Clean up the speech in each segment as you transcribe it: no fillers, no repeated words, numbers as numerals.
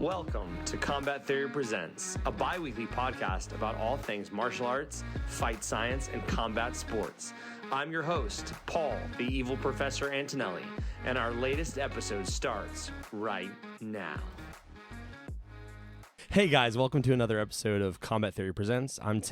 Welcome to Combat Theory Presents, a bi-weekly podcast about all things martial arts, fight science, and combat sports. I'm your host, Paul, the evil Professor Antonelli, and our latest episode starts right now. Hey guys, welcome to another episode of Combat Theory Presents. I'm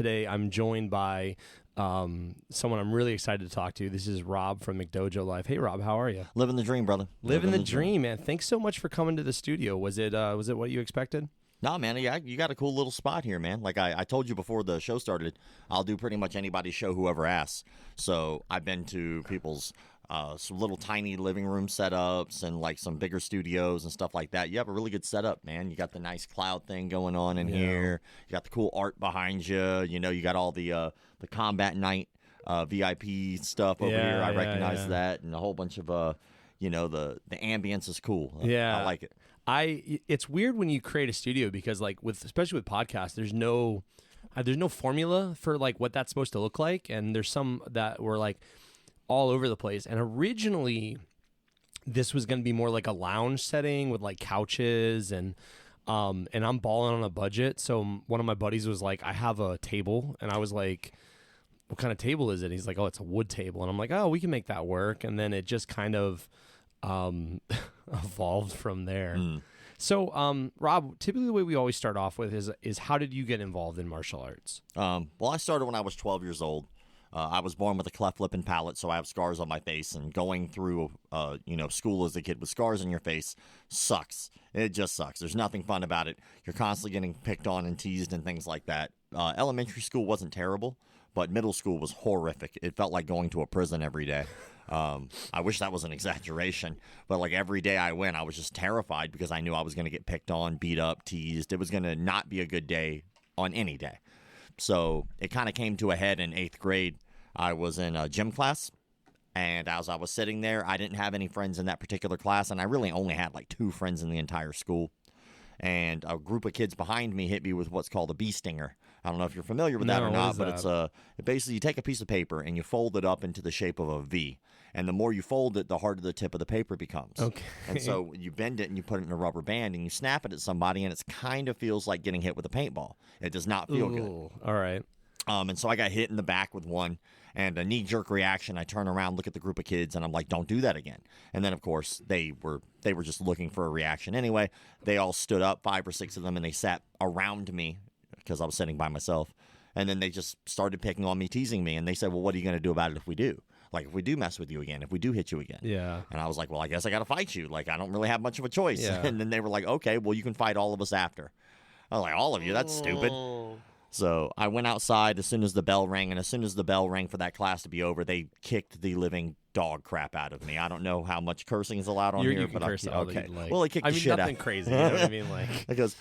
joined by someone I'm really excited to talk to. This is Rob from McDojo Life. Hey Rob, how are you? Living the dream, brother. Living the dream, man. Thanks so much for coming to the studio. Was it what you expected? No, man, yeah, you got a cool little spot here, man. Like I told you before the show started, I'll do pretty much anybody's show, whoever asks. So I've been to people's some little tiny living room setups and like some bigger studios and stuff like that. You have a really good setup, man. You got the nice cloud thing going on in here. You got the cool art behind you. You know, you got all the combat night VIP stuff over here. I recognize that, and a whole bunch of the ambience is cool. I like it. It's weird when you create a studio because especially with podcasts, there's no formula for like what that's supposed to look like, and there's some that were like all over the place. And originally this was going to be more like a lounge setting with like couches and I'm balling on a budget. So one of my buddies was like, I have a table, and I was like, what kind of table is it? He's like, oh, it's a wood table. And I'm like, oh, we can make that work. And then it just kind of evolved from there. So, Rob, typically the way we always start off with is how did you get involved in martial arts? Well, I started when I was 12 years old. I was born with a cleft lip and palate, so I have scars on my face. And going through, school as a kid with scars on your face sucks. It just sucks. There's nothing fun about it. You're constantly getting picked on and teased and things like that. Elementary school wasn't terrible, but middle school was horrific. It felt like going to a prison every day. I wish that was an exaggeration, but like every day I went, I was just terrified because I knew I was going to get picked on, beat up, teased. It was going to not be a good day on any day. So it kind of came to a head in 8th grade. I was in a gym class, and as I was sitting there, I didn't have any friends in that particular class, and I really only had like 2 friends in the entire school. And a group of kids behind me hit me with what's called a bee stinger. I don't know if you're familiar with that or not, but it's basically you take a piece of paper and you fold it up into the shape of a V. And the more you fold it, the harder the tip of the paper becomes. Okay. And so you bend it and you put it in a rubber band and you snap it at somebody, and it kind of feels like getting hit with a paintball. It does not feel good. All right. And so I got hit in the back with one, and a knee-jerk reaction. I turn around, look at the group of kids, and I'm like, don't do that again. And then, of course, they were just looking for a reaction. Anyway, they all stood up, 5 or 6 of them, and they sat around me because I was sitting by myself. And then they just started picking on me, teasing me, and they said, well, what are you going to do about it if we do? Like, if we do mess with you again, if we do hit you again. Yeah. And I was like, well, I guess I got to fight you. Like, I don't really have much of a choice. Yeah. And then they were like, okay, well, you can fight all of us after. I was like, all of you? That's stupid. So I went outside as soon as the bell rang, and as soon as the bell rang for that class to be over, they kicked the living dog crap out of me. I don't know how much cursing is allowed on here, you can but curse okay. Like, well, they kicked the shit out. Nothing crazy. You know what I mean? Like because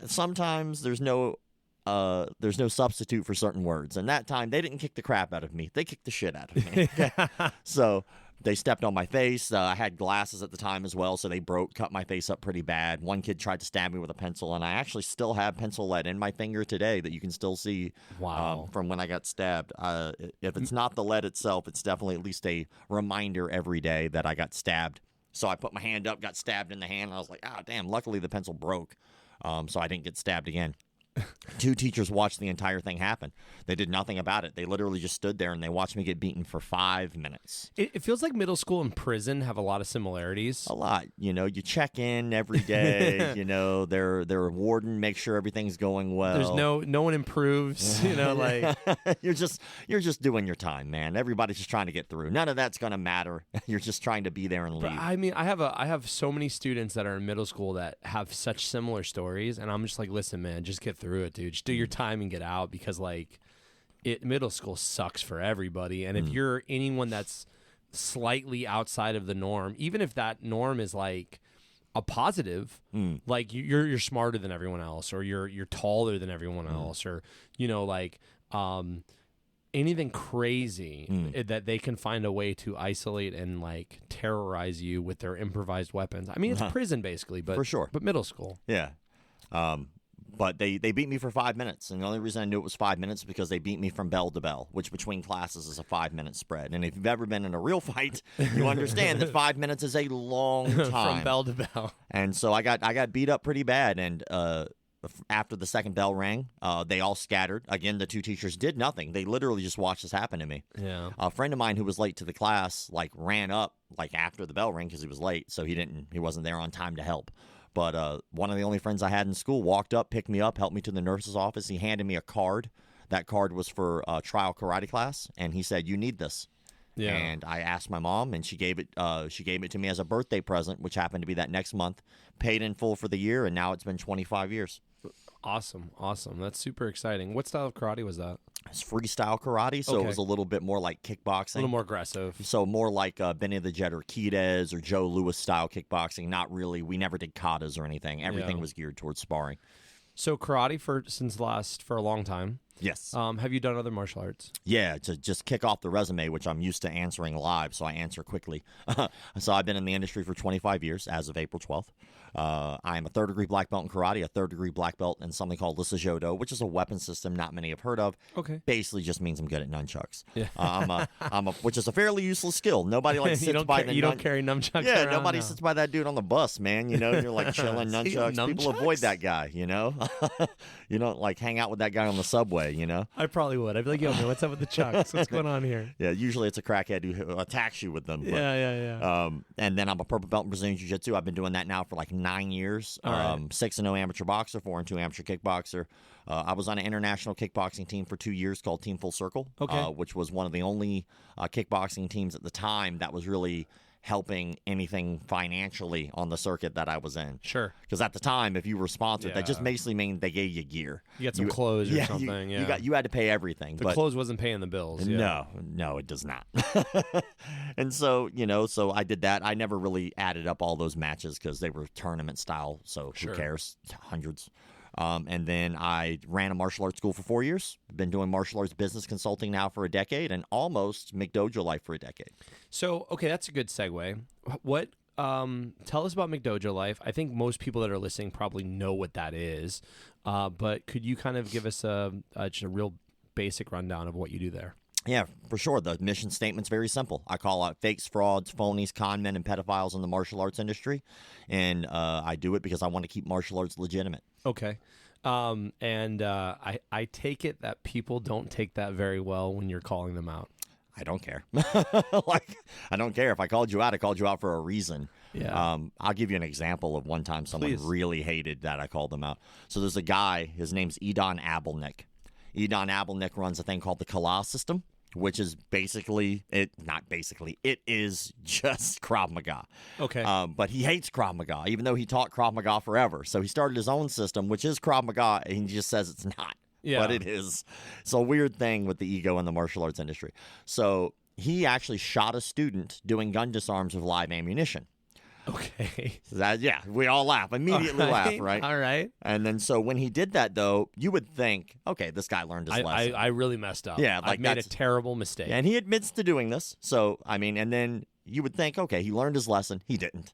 sometimes there's no substitute for certain words, and that time they didn't kick the crap out of me. They kicked the shit out of me. So they stepped on my face. I had glasses at the time as well, so they cut my face up pretty bad. One kid tried to stab me with a pencil, and I actually still have pencil lead in my finger today that you can still see from when I got stabbed. If it's not the lead itself, it's definitely at least a reminder every day that I got stabbed. So I put my hand up, got stabbed in the hand, and I was like, damn, luckily the pencil broke, so I didn't get stabbed again. 2 teachers watched the entire thing happen. They did nothing about it. They literally just stood there and they watched me get beaten for 5 minutes. It feels like middle school and prison have a lot of similarities. A lot. You check in every day. Their warden makes sure everything's going well. There's no one improves. Like you're just doing your time, man. Everybody's just trying to get through. None of that's gonna matter. You're just trying to be there and leave. But, I mean, I have so many students that are in middle school that have such similar stories, and I'm just like, listen, man, just get through it, dude. Just do your time and get out, because middle school sucks for everybody. And if you're anyone that's slightly outside of the norm, even if that norm is like a positive, like you're smarter than everyone else, or you're taller than everyone else, or anything crazy that they can find a way to isolate and like terrorize you with their improvised weapons. I mean, it's prison basically, but for sure. But middle school, yeah. But they beat me for 5 minutes, and the only reason I knew it was 5 minutes is because they beat me from bell to bell, which between classes is a 5-minute spread. And if you've ever been in a real fight, you understand that 5 minutes is a long time from bell to bell. And so I got beat up pretty bad, and after the second bell rang, they all scattered. Again, the 2 teachers did nothing. They literally just watched this happen to me. Yeah. A friend of mine who was late to the class ran up after the bell rang because he was late, so he wasn't there on time to help. But one of the only friends I had in school walked up, picked me up, helped me to the nurse's office. He handed me a card. That card was for trial karate class, and he said, "You need this." Yeah. And I asked my mom, and she gave it to me as a birthday present, which happened to be that next month. Paid in full for the year, and now it's been 25 years. Awesome. That's super exciting. What style of karate was that? It's freestyle karate, so it was a little bit more like kickboxing. A little more aggressive. So more like Benny the Jet Urquidez or Joe Louis style kickboxing. Not really. We never did katas or anything. Everything was geared towards sparring. So karate for a long time. Yes. Have you done other martial arts? Yeah, to just kick off the resume, which I'm used to answering live, so I answer quickly. So I've been in the industry for 25 years as of April 12th. I am a 3rd-degree black belt in karate, a 3rd-degree black belt in something called Lissa Jodo, which is a weapon system not many have heard of. Okay. Basically just means I'm good at nunchucks. Yeah. Which is a fairly useless skill. Nobody sits by the You don't carry nunchucks Yeah, around, nobody no. sits by that dude on the bus, man. You're chilling nunchucks. People avoid that guy, You don't hang out with that guy on the subway, I probably would. I'd be like, yo, man, what's up with the chucks? What's going on here? Yeah, usually it's a crackhead who attacks you with them. But, Yeah. And then I'm a purple belt in Brazilian Jiu-Jitsu. I've been doing that now for 9 years. All right. 6-0 amateur boxer, 4-2 amateur kickboxer. I was on an international kickboxing team for 2 years called Team Full Circle, which was one of the only kickboxing teams at the time that was really helping anything financially on the circuit that I was in. Sure. Because at the time, if you were sponsored, that just basically meant they gave you gear. You got some clothes or something. You had to pay everything. The clothes wasn't paying the bills. Yeah. No, it does not. And so, so I did that. I never really added up all those matches because they were tournament style. So who cares? Hundreds. And then I ran a martial arts school for 4 years. Been doing martial arts business consulting now for a decade, and almost McDojo Life for a decade. So, okay, that's a good segue. What? Tell us about McDojo Life. I think most people that are listening probably know what that is, but could you kind of give us just a real basic rundown of what you do there? Yeah, for sure. The mission statement's very simple. I call out fakes, frauds, phonies, con men, and pedophiles in the martial arts industry, and I do it because I want to keep martial arts legitimate. Okay. I take it that people don't take that very well when you're calling them out. I don't care. I don't care. If I called you out for a reason. Yeah. I'll give you an example of one time someone really hated that I called them out. So there's a guy, his name's Edon Abelnick. Edon Abelnick runs a thing called the Kala system, which is it is just Krav Maga. Okay. But he hates Krav Maga, even though he taught Krav Maga forever. So he started his own system, which is Krav Maga, and he just says it's not. Yeah. But it is. It's a weird thing with the ego in the martial arts industry. So he actually shot a student doing gun disarms with live ammunition. Okay. We all laugh. Immediately laugh, right? All right. And then so when he did that, though, you would think, okay, this guy learned his lesson. I really messed up. Yeah, I made a terrible mistake. And he admits to doing this. So, and then you would think, okay, he learned his lesson. He didn't.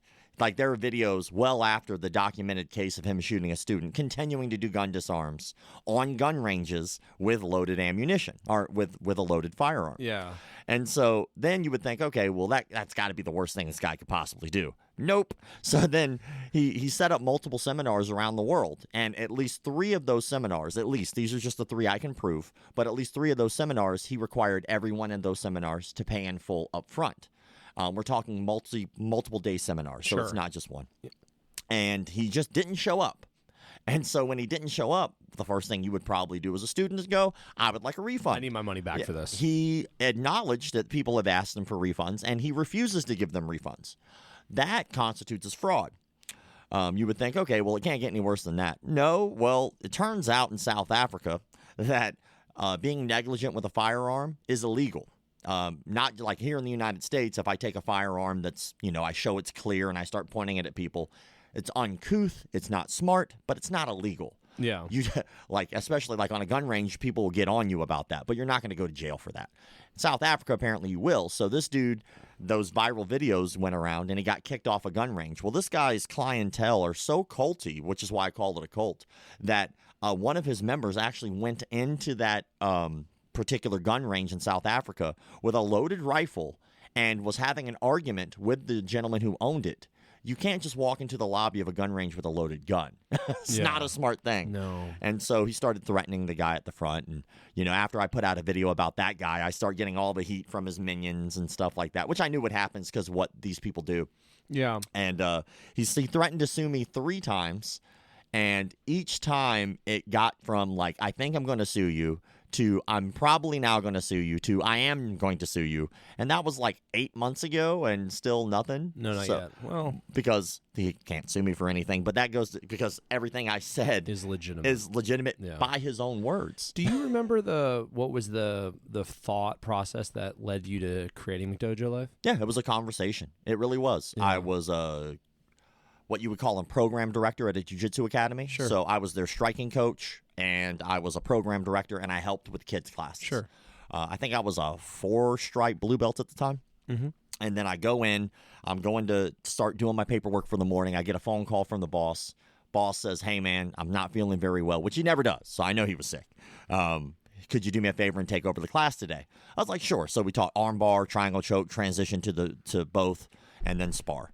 There are videos well after the documented case of him shooting a student, continuing to do gun disarms on gun ranges with loaded ammunition or with a loaded firearm. Yeah. And so then you would think, okay, well, that's got to be the worst thing this guy could possibly do. Nope. So then he set up multiple seminars around the world, and at least 3 of those seminars, these are just the 3 I can prove, but at least 3 of those seminars, he required everyone in those seminars to pay in full up front. We're talking multiple day seminars, so it's not just one. And he just didn't show up. And so when he didn't show up, the first thing you would probably do as a student is go, I would like a refund. I need my money back for this. He acknowledged that people have asked him for refunds, and he refuses to give them refunds. That constitutes as fraud. You would think, okay, well, it can't get any worse than that. No, well, it turns out in South Africa that being negligent with a firearm is illegal. Not like here in the United States, if I take a firearm that's, I show it's clear and I start pointing it at people, it's uncouth, it's not smart, but it's not illegal. Yeah. You especially on a gun range, people will get on you about that, but you're not going to go to jail for that. In South Africa, apparently you will. So this dude, those viral videos went around and he got kicked off a gun range. Well, this guy's clientele are so culty, which is why I called it a cult, that one of his members actually went into that particular gun range in South Africa with a loaded rifle and was having an argument with the gentleman who owned it. You can't just walk into the lobby of a gun range with a loaded gun. It's not a smart thing. No. And so he started threatening the guy at the front. And, after I put out a video about that guy, I start getting all the heat from his minions and stuff like that, which I knew would happen because of what these people do. Yeah. And he threatened to sue me 3 times. And each time it got from, like, I think I'm going to sue you, to I'm probably now going to sue you, to I am going to sue you. And that was like 8 months ago and still nothing. No, not yet. Well, because he can't sue me for anything. But that goes because everything I said is legitimate by his own words. Do you remember what was the thought process that led you to creating McDojo Life? Yeah, it was a conversation. It really was. Yeah. I was what you would call a program director at a jiu-jitsu academy. Sure. So I was their striking coach, and I was a program director, and I helped with kids' classes. Sure. I think I was a 4-stripe blue belt at the time. Mm-hmm. And then I go in. I'm going to start doing my paperwork for the morning. I get a phone call from the boss. Boss says, "Hey, man, I'm not feeling very well," which he never does. So I know he was sick. Could you do me a favor and take over the class today? I was like, sure. So we taught armbar, triangle choke, transition to both, and then spar.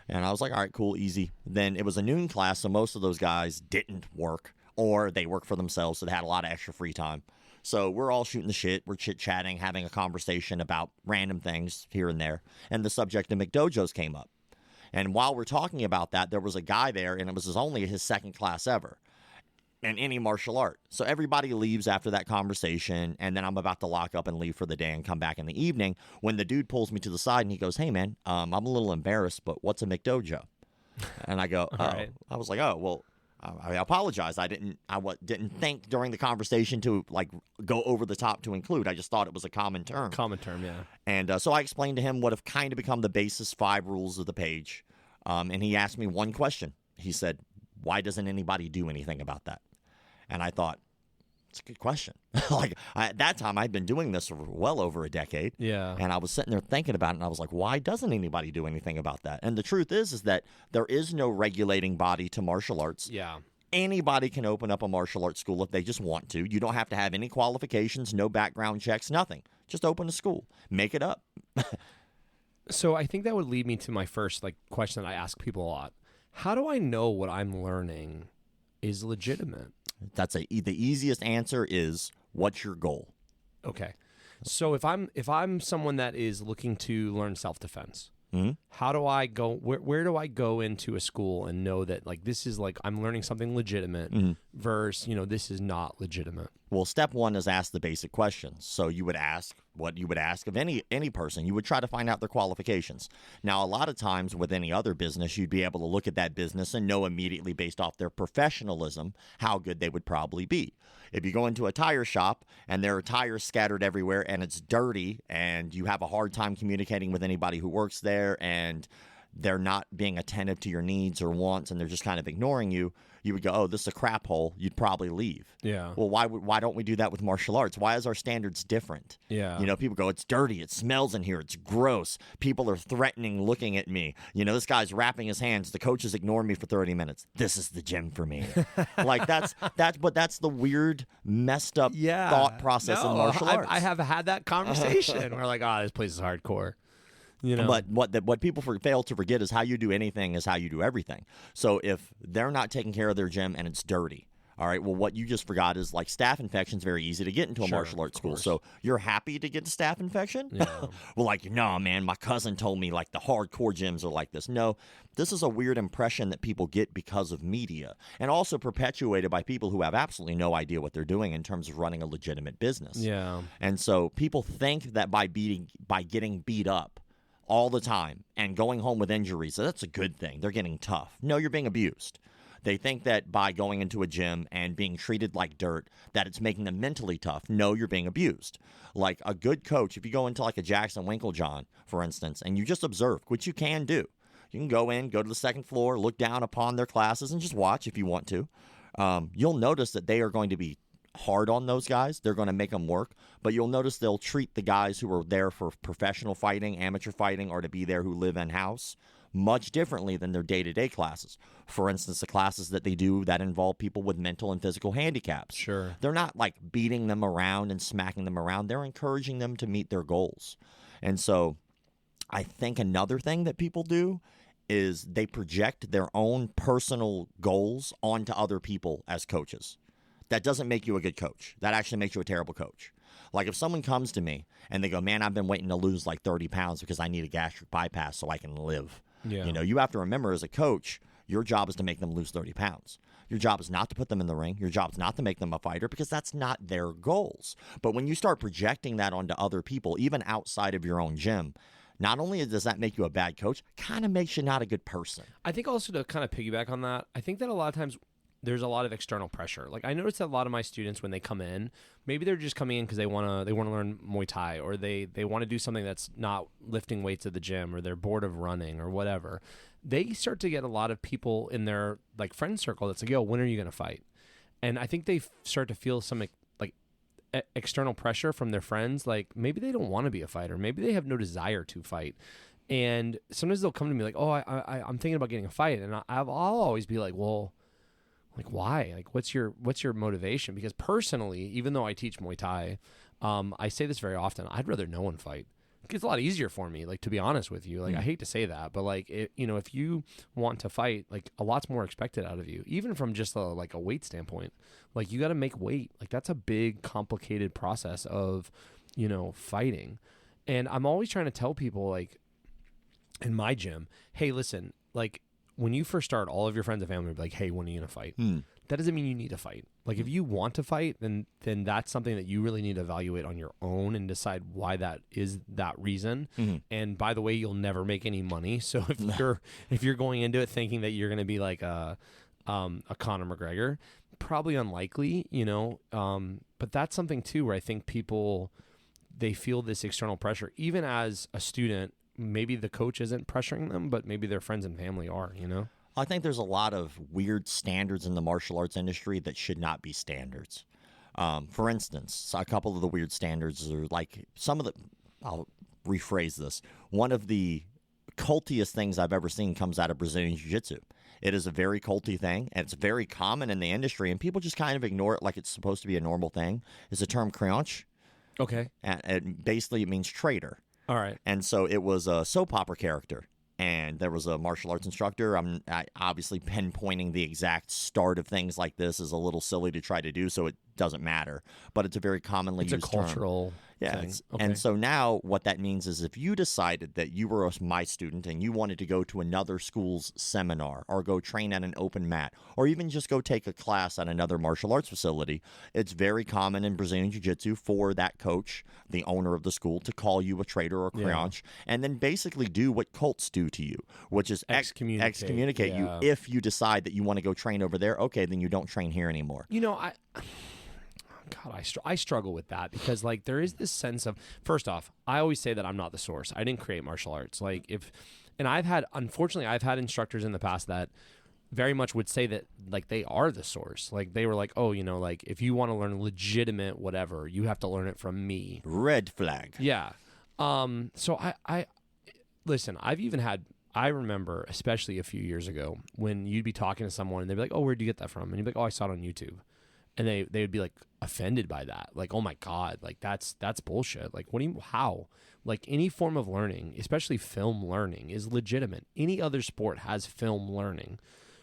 And I was like, all right, cool, easy. Then it was a noon class, so most of those guys didn't work, or they worked for themselves, so they had a lot of extra free time. So we're all shooting the shit. We're chit-chatting, having a conversation about random things here and there. And the subject of McDojos came up. And while we're talking about that, there was a guy there, and it was only his second class ever in any martial art. So everybody leaves after that conversation, and then I'm about to lock up and leave for the day and come back in the evening when the dude pulls me to the side and he goes, "Hey, man, I'm a little embarrassed, but what's a McDojo?" And I go, "Oh." Right. I was like, "Oh, well, I apologize. I didn't think during the conversation to like go over the top to include. I just thought it was a common term." Common term, yeah. And so I explained to him what have kind of become the basis 5 rules of the page. And he asked me one question. He said, "Why doesn't anybody do anything about that?" And I thought, it's a good question. At that time, I'd been doing this for well over a decade. Yeah. And I was sitting there thinking about it, and I was like, why doesn't anybody do anything about that? And the truth is that there is no regulating body to martial arts. Yeah. Anybody can open up a martial arts school if they just want to. You don't have to have any qualifications, no background checks, nothing. Just open a school. Make it up. So I think that would lead me to my first question that I ask people a lot. How do I know what I'm learning is legitimate? That's the easiest answer is, what's your goal? Okay. So if I'm someone that is looking to learn self-defense, Mm-hmm. how do I go? Where do I go into a school and know that this is I'm learning something legitimate versus this is not legitimate? Well, step 1 is ask the basic questions. So you would ask what you would ask of any person. You would try to find out their qualifications. Now, a lot of times with any other business, you'd be able to look at that business and know immediately based off their professionalism how good they would probably be. If you go into a tire shop and there are tires scattered everywhere and it's dirty and you have a hard time communicating with anybody who works there and they're not being attentive to your needs or wants and they're just kind of ignoring you, you would go, "Oh, this is a crap hole." You'd probably leave. Yeah. Well, why don't we do that with martial arts? Why is our standards different? Yeah. People go, "It's dirty. It smells in here. It's gross. People are threatening looking at me. This guy's wrapping his hands. The coach is ignoring me for 30 minutes. This is the gym for me." That's the weird, messed up thought process in martial arts. I have had that conversation. We're like, this place is hardcore. But what people fail to forget is how you do anything is how you do everything. So if they're not taking care of their gym and it's dirty, all right, well, what you just forgot is staph infection is very easy to get into a martial arts school. So you're happy to get a staph infection? Yeah. Well, no, man, my cousin told me the hardcore gyms are like this. No, this is a weird impression that people get because of media and also perpetuated by people who have absolutely no idea what they're doing in terms of running a legitimate business. Yeah. And so people think that by getting beat up all the time and going home with injuries, so that's a good thing. They're getting tough. No, you're being abused. They think that by going into a gym and being treated like dirt, that it's making them mentally tough. No, you're being abused. Like a good coach, if you go into a Jackson Winklejohn, for instance, and you just observe, which you can do. You can go to the second floor, look down upon their classes, and just watch if you want to. You'll notice that they are going to be hard on those guys. They're going to make them work, but you'll notice they'll treat the guys who are there for professional fighting, amateur fighting, or to be there who live in-house much differently than their day-to-day classes. For instance, the classes that they do that involve people with mental and physical handicaps. Sure. They're not like beating them around and smacking them around. They're encouraging them to meet their goals. And so I think another thing that people do is they project their own personal goals onto other people as coaches. That doesn't make you a good coach. That actually makes you a terrible coach. Like if someone comes to me and they go, man, I've been waiting to lose like 30 pounds because I need a gastric bypass so I can live. Yeah. You know, you have to remember as a coach, your job is to make them lose 30 pounds. Your job is not to put them in the ring. Your job is not to make them a fighter because that's not their goals. But when you start projecting that onto other people, even outside of your own gym, not only does that make you a bad coach, kind of makes you not a good person. I think also to kind of piggyback on that, I think that a lot of times there's a lot of external pressure. Like I noticed that a lot of my students when they come in, maybe they're just coming in because they want to learn Muay Thai, or they want to do something that's not lifting weights at the gym, or they're bored of running or whatever. They start to get a lot of people in their like friend circle that's like, yo, when are you going to fight? And I think they start to feel some like external pressure from their friends. Like maybe they don't want to be a fighter. Maybe they have no desire to fight. And sometimes they'll come to me like, oh, I'm thinking about getting a fight. And I'll always be like, well, like why? Like what's your motivation? Because personally, even though I teach Muay Thai, I say this very often, I'd rather no one fight. It's a lot easier for me, like to be honest with you. Like I hate to say that, but like if you want to fight, like a lot's more expected out of you, even from just a weight standpoint. Like you got to make weight. Like that's a big, complicated process of fighting. And I'm always trying to tell people like in my gym, hey, listen, like when you first start, all of your friends and family will be like, hey, when are you gonna fight? That doesn't mean you need to fight. Like if you want to fight, then that's something that you really need to evaluate on your own and decide why that is that reason. And by the way, you'll never make any money. So if you're going into it thinking that you're going to be like a Conor McGregor, probably unlikely, but that's something too where I think people, they feel this external pressure, even as a student. Maybe the coach isn't pressuring them, but maybe their friends and family are, I think there's a lot of weird standards in the martial arts industry that should not be standards. For instance, a couple of the weird standards are like I'll rephrase this. One of the cultiest things I've ever seen comes out of Brazilian Jiu-Jitsu. It is a very culty thing, and it's very common in the industry, and people just kind of ignore it like it's supposed to be a normal thing. It's the term creonte. Okay. And basically it means traitor. All right. And so it was a soap opera character, and there was a martial arts instructor. I obviously pinpointing the exact start of things like this is a little silly to try to do, so it doesn't matter. But it's a very commonly used term. It's a cultural thing. Okay. And so now what that means is if you decided that you were my student and you wanted to go to another school's seminar or go train at an open mat or even just go take a class at another martial arts facility, it's very common in Brazilian Jiu-Jitsu for that coach, the owner of the school, to call you a traitor or creonte and then basically do what cults do to you, which is excommunicate you. If you decide that you want to go train over there, okay, then you don't train here anymore. I struggle with that because like there is this sense of, first off, I always say that I'm not the source. I didn't create martial arts. Unfortunately I've had instructors in the past that very much would say that like they are the source. Like they were like, oh, like if you want to learn legitimate whatever, you have to learn it from me. Red flag. Yeah. So I listen, I remember especially a few years ago when you'd be talking to someone and they'd be like, oh, where'd you get that from? And you'd be like, oh, I saw it on YouTube. And they would be like offended by that. Like, oh my God, like that's bullshit. Like, how? Like any form of learning, especially film learning, is legitimate. Any other sport has film learning.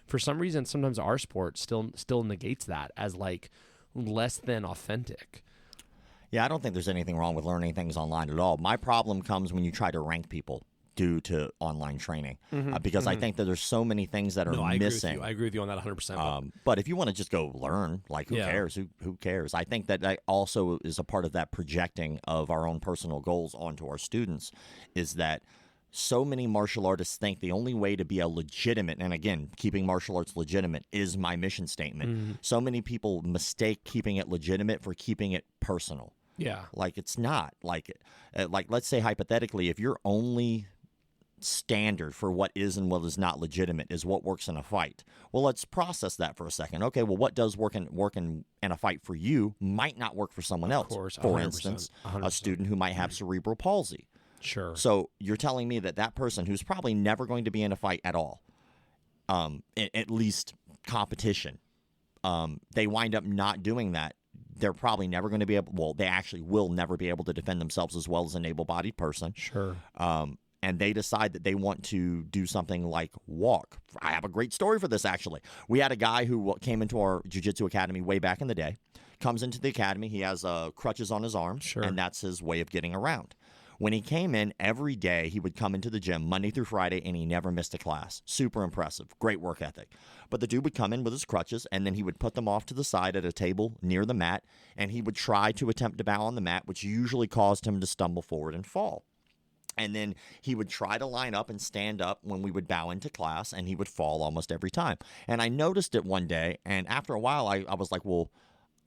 For some reason, sometimes our sport still negates that as like less than authentic. Yeah, I don't think there's anything wrong with learning things online at all. My problem comes when you try to rank people due to online training because I think that there's so many things that are missing. I agree with you on that 100%. But if you want to just go learn, like who cares? Who cares? I think that also is a part of that projecting of our own personal goals onto our students is that so many martial artists think the only way to be a legitimate, and again, keeping martial arts legitimate is my mission statement. So many people mistake keeping it legitimate for keeping it personal. Yeah. Like it's not. Like let's say hypothetically, if your only standard for what is and what is not legitimate is what works in a fight. Well, let's process that for a second. Okay, well, what does work in a fight for you might not work for someone else. Of course, 100%, for instance, 100%. A student who might have cerebral palsy. Sure. So you're telling me that person who's probably never going to be in a fight at all, at least competition, they wind up not doing that. They're probably never going to be able, well, they actually will never be able to defend themselves as well as an able-bodied person. Sure. And they decide that they want to do something like walk. I have a great story for this, actually. We had a guy who came into our jiu-jitsu academy way back in the day, comes into the academy. He has crutches on his arms, Sure. and that's his way of getting around. When he came in, every day he would come into the gym Monday through Friday, and he never missed a class. Super impressive. Great work ethic. But the dude would come in with his crutches, and then he would put them off to the side at a table near the mat, and he would try to attempt to bow on the mat, which usually caused him to stumble forward and fall. And then he would try to line up and stand up when we would bow into class, and he would fall almost every time. And I noticed it one day, and after a while, I was like, well,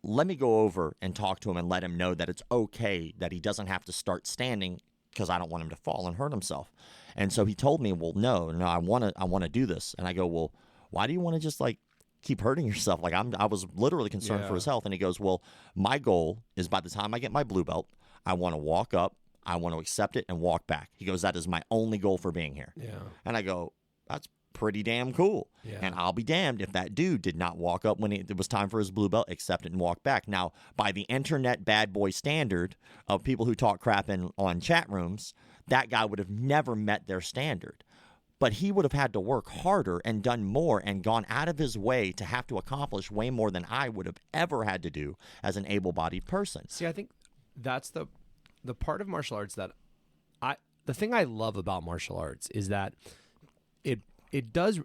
let me go over and talk to him and let him know that it's okay, that he doesn't have to start standing because I don't want him to fall and hurt himself. And so he told me, well, no, I want to do this. And I go, well, why do you want to just like keep hurting yourself? Like I was literally concerned for his health. And he goes, well, my goal is by the time I get my blue belt, I want to walk up, I want to accept it and walk back. He goes, that is my only goal for being here. Yeah. And I go, that's pretty damn cool. Yeah. And I'll be damned if that dude did not walk up when it was time for his blue belt, accept it, and walk back. Now, by the internet bad boy standard of people who talk crap on chat rooms, that guy would have never met their standard. But he would have had to work harder and done more and gone out of his way to have to accomplish way more than I would have ever had to do as an able-bodied person. See, I think that's the part of martial arts that the thing I love about martial arts is that it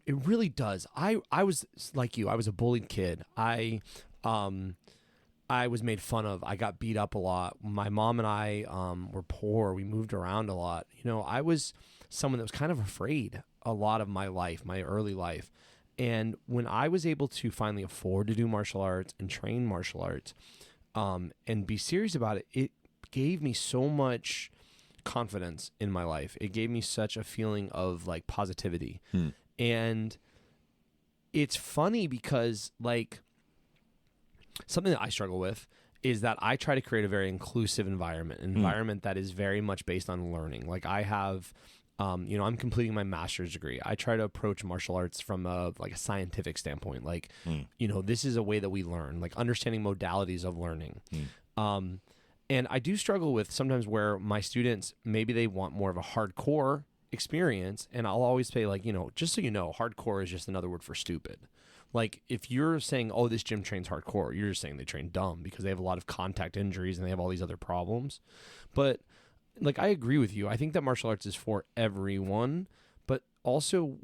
really does. I was like you. I was a bullied kid. I was made fun of. I got beat up a lot. My mom and I were poor. We moved around a lot. You know, I was someone that was kind of afraid a lot of my life, my early life. And when I was able to finally afford to do martial arts and train martial arts and be serious about it, it gave me so much confidence in my life. It gave me such a feeling of like positivity. And it's funny because like something that I struggle with is that I try to create a very inclusive environment, an environment that is very much based on learning. Like I have, I'm completing my master's degree. I try to approach martial arts from a scientific standpoint. Like, this is a way that we learn, like understanding modalities of learning. And I do struggle with sometimes where my students, maybe they want more of a hardcore experience. And I'll always say like, just so you know, hardcore is just another word for stupid. Like if you're saying, oh, this gym trains hardcore, you're just saying they train dumb because they have a lot of contact injuries and they have all these other problems. But like, I agree with you. I think that martial arts is for everyone, but also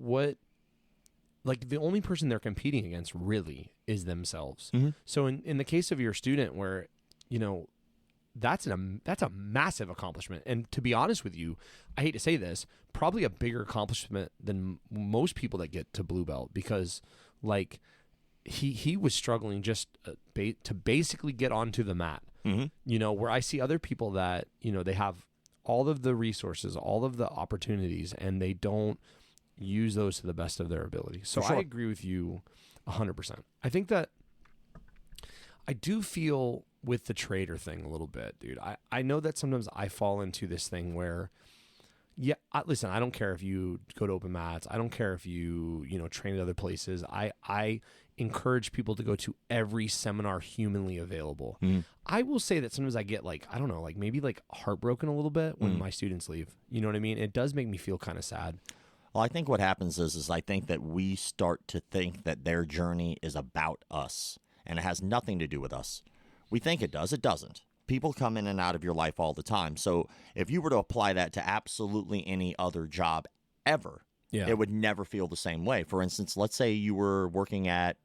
the only person they're competing against really is themselves. So in the case of your student where, that's a massive accomplishment. And to be honest with you, I hate to say this, probably a bigger accomplishment than most people that get to blue belt because like he was struggling just to basically get onto the mat. Where I see other people that, they have all of the resources, all of the opportunities, and they don't use those to the best of their ability. So I agree with you 100%. I think that I do feel with the trader thing a little bit, dude. I know that sometimes I fall into this thing where, listen, I don't care if you go to open mats. I don't care if you, train at other places. I encourage people to go to every seminar humanly available. I will say that sometimes I get maybe heartbroken a little bit when my students leave. You know what I mean? It does make me feel kind of sad. Well, I think what happens is I think that we start to think that their journey is about us, and it has nothing to do with us. We think it does. It doesn't. People come in and out of your life all the time. So if you were to apply that to absolutely any other job ever, it would never feel the same way. For instance, let's say you were let's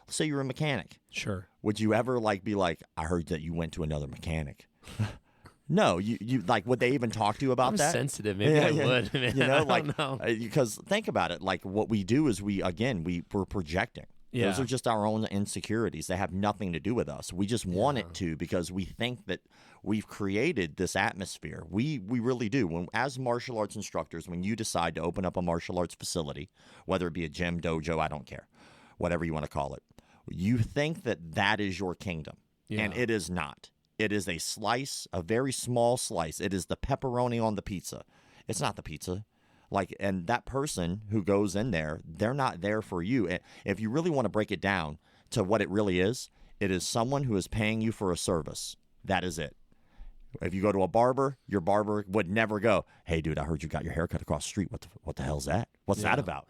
say you were a mechanic. Sure. Would you ever be like, I heard that you went to another mechanic? No, you would they even talk to you about that? I'm sensitive. Maybe I would. Man. I don't know. Because think about it. Like what we do is we're projecting. Yeah. Those are just our own insecurities. They have nothing to do with us. We just want it to because we think that we've created this atmosphere. We really do. As martial arts instructors, when you decide to open up a martial arts facility, whether it be a gym, dojo, I don't care, whatever you want to call it, you think that is your kingdom. Yeah. And it is not. It is a slice, a very small slice. It is the pepperoni on the pizza. It's not the pizza. And that person who goes in there, they're not there for you. If you really want to break it down to what it really is, it is someone who is paying you for a service. That is it. If you go to a barber, your barber would never go, "Hey, dude, I heard you got your hair cut across the street. What the hell's that? What's that about?"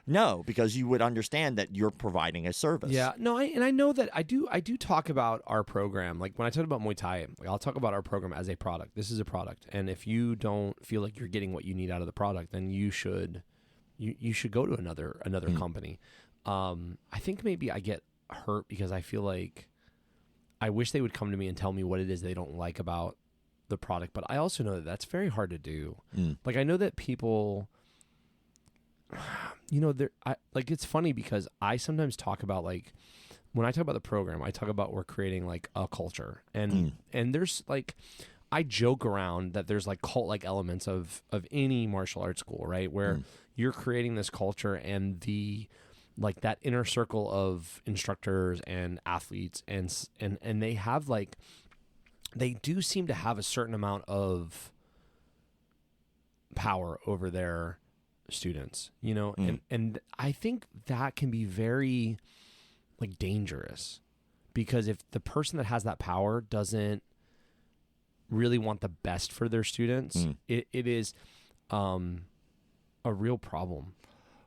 No, because you would understand that you're providing a service. Yeah, no, I know that I do talk about our program. Like when I talk about Muay Thai, I'll talk about our program as a product. This is a product, and if you don't feel like you're getting what you need out of the product, then you should go to another company. I think maybe I get hurt because I feel like I wish they would come to me and tell me what it is they don't like about the product, but I also know that that's very hard to do. Like I know that people, it's funny because I sometimes talk about when I talk about the program, I talk about we're creating like a culture, and there's I joke around that there's like cult-like elements of any martial arts school, right? Where you're creating this culture and that inner circle of instructors and athletes and they have they do seem to have a certain amount of power over their students, and I think that can be very dangerous, because if the person that has that power doesn't really want the best for their students, it is a real problem.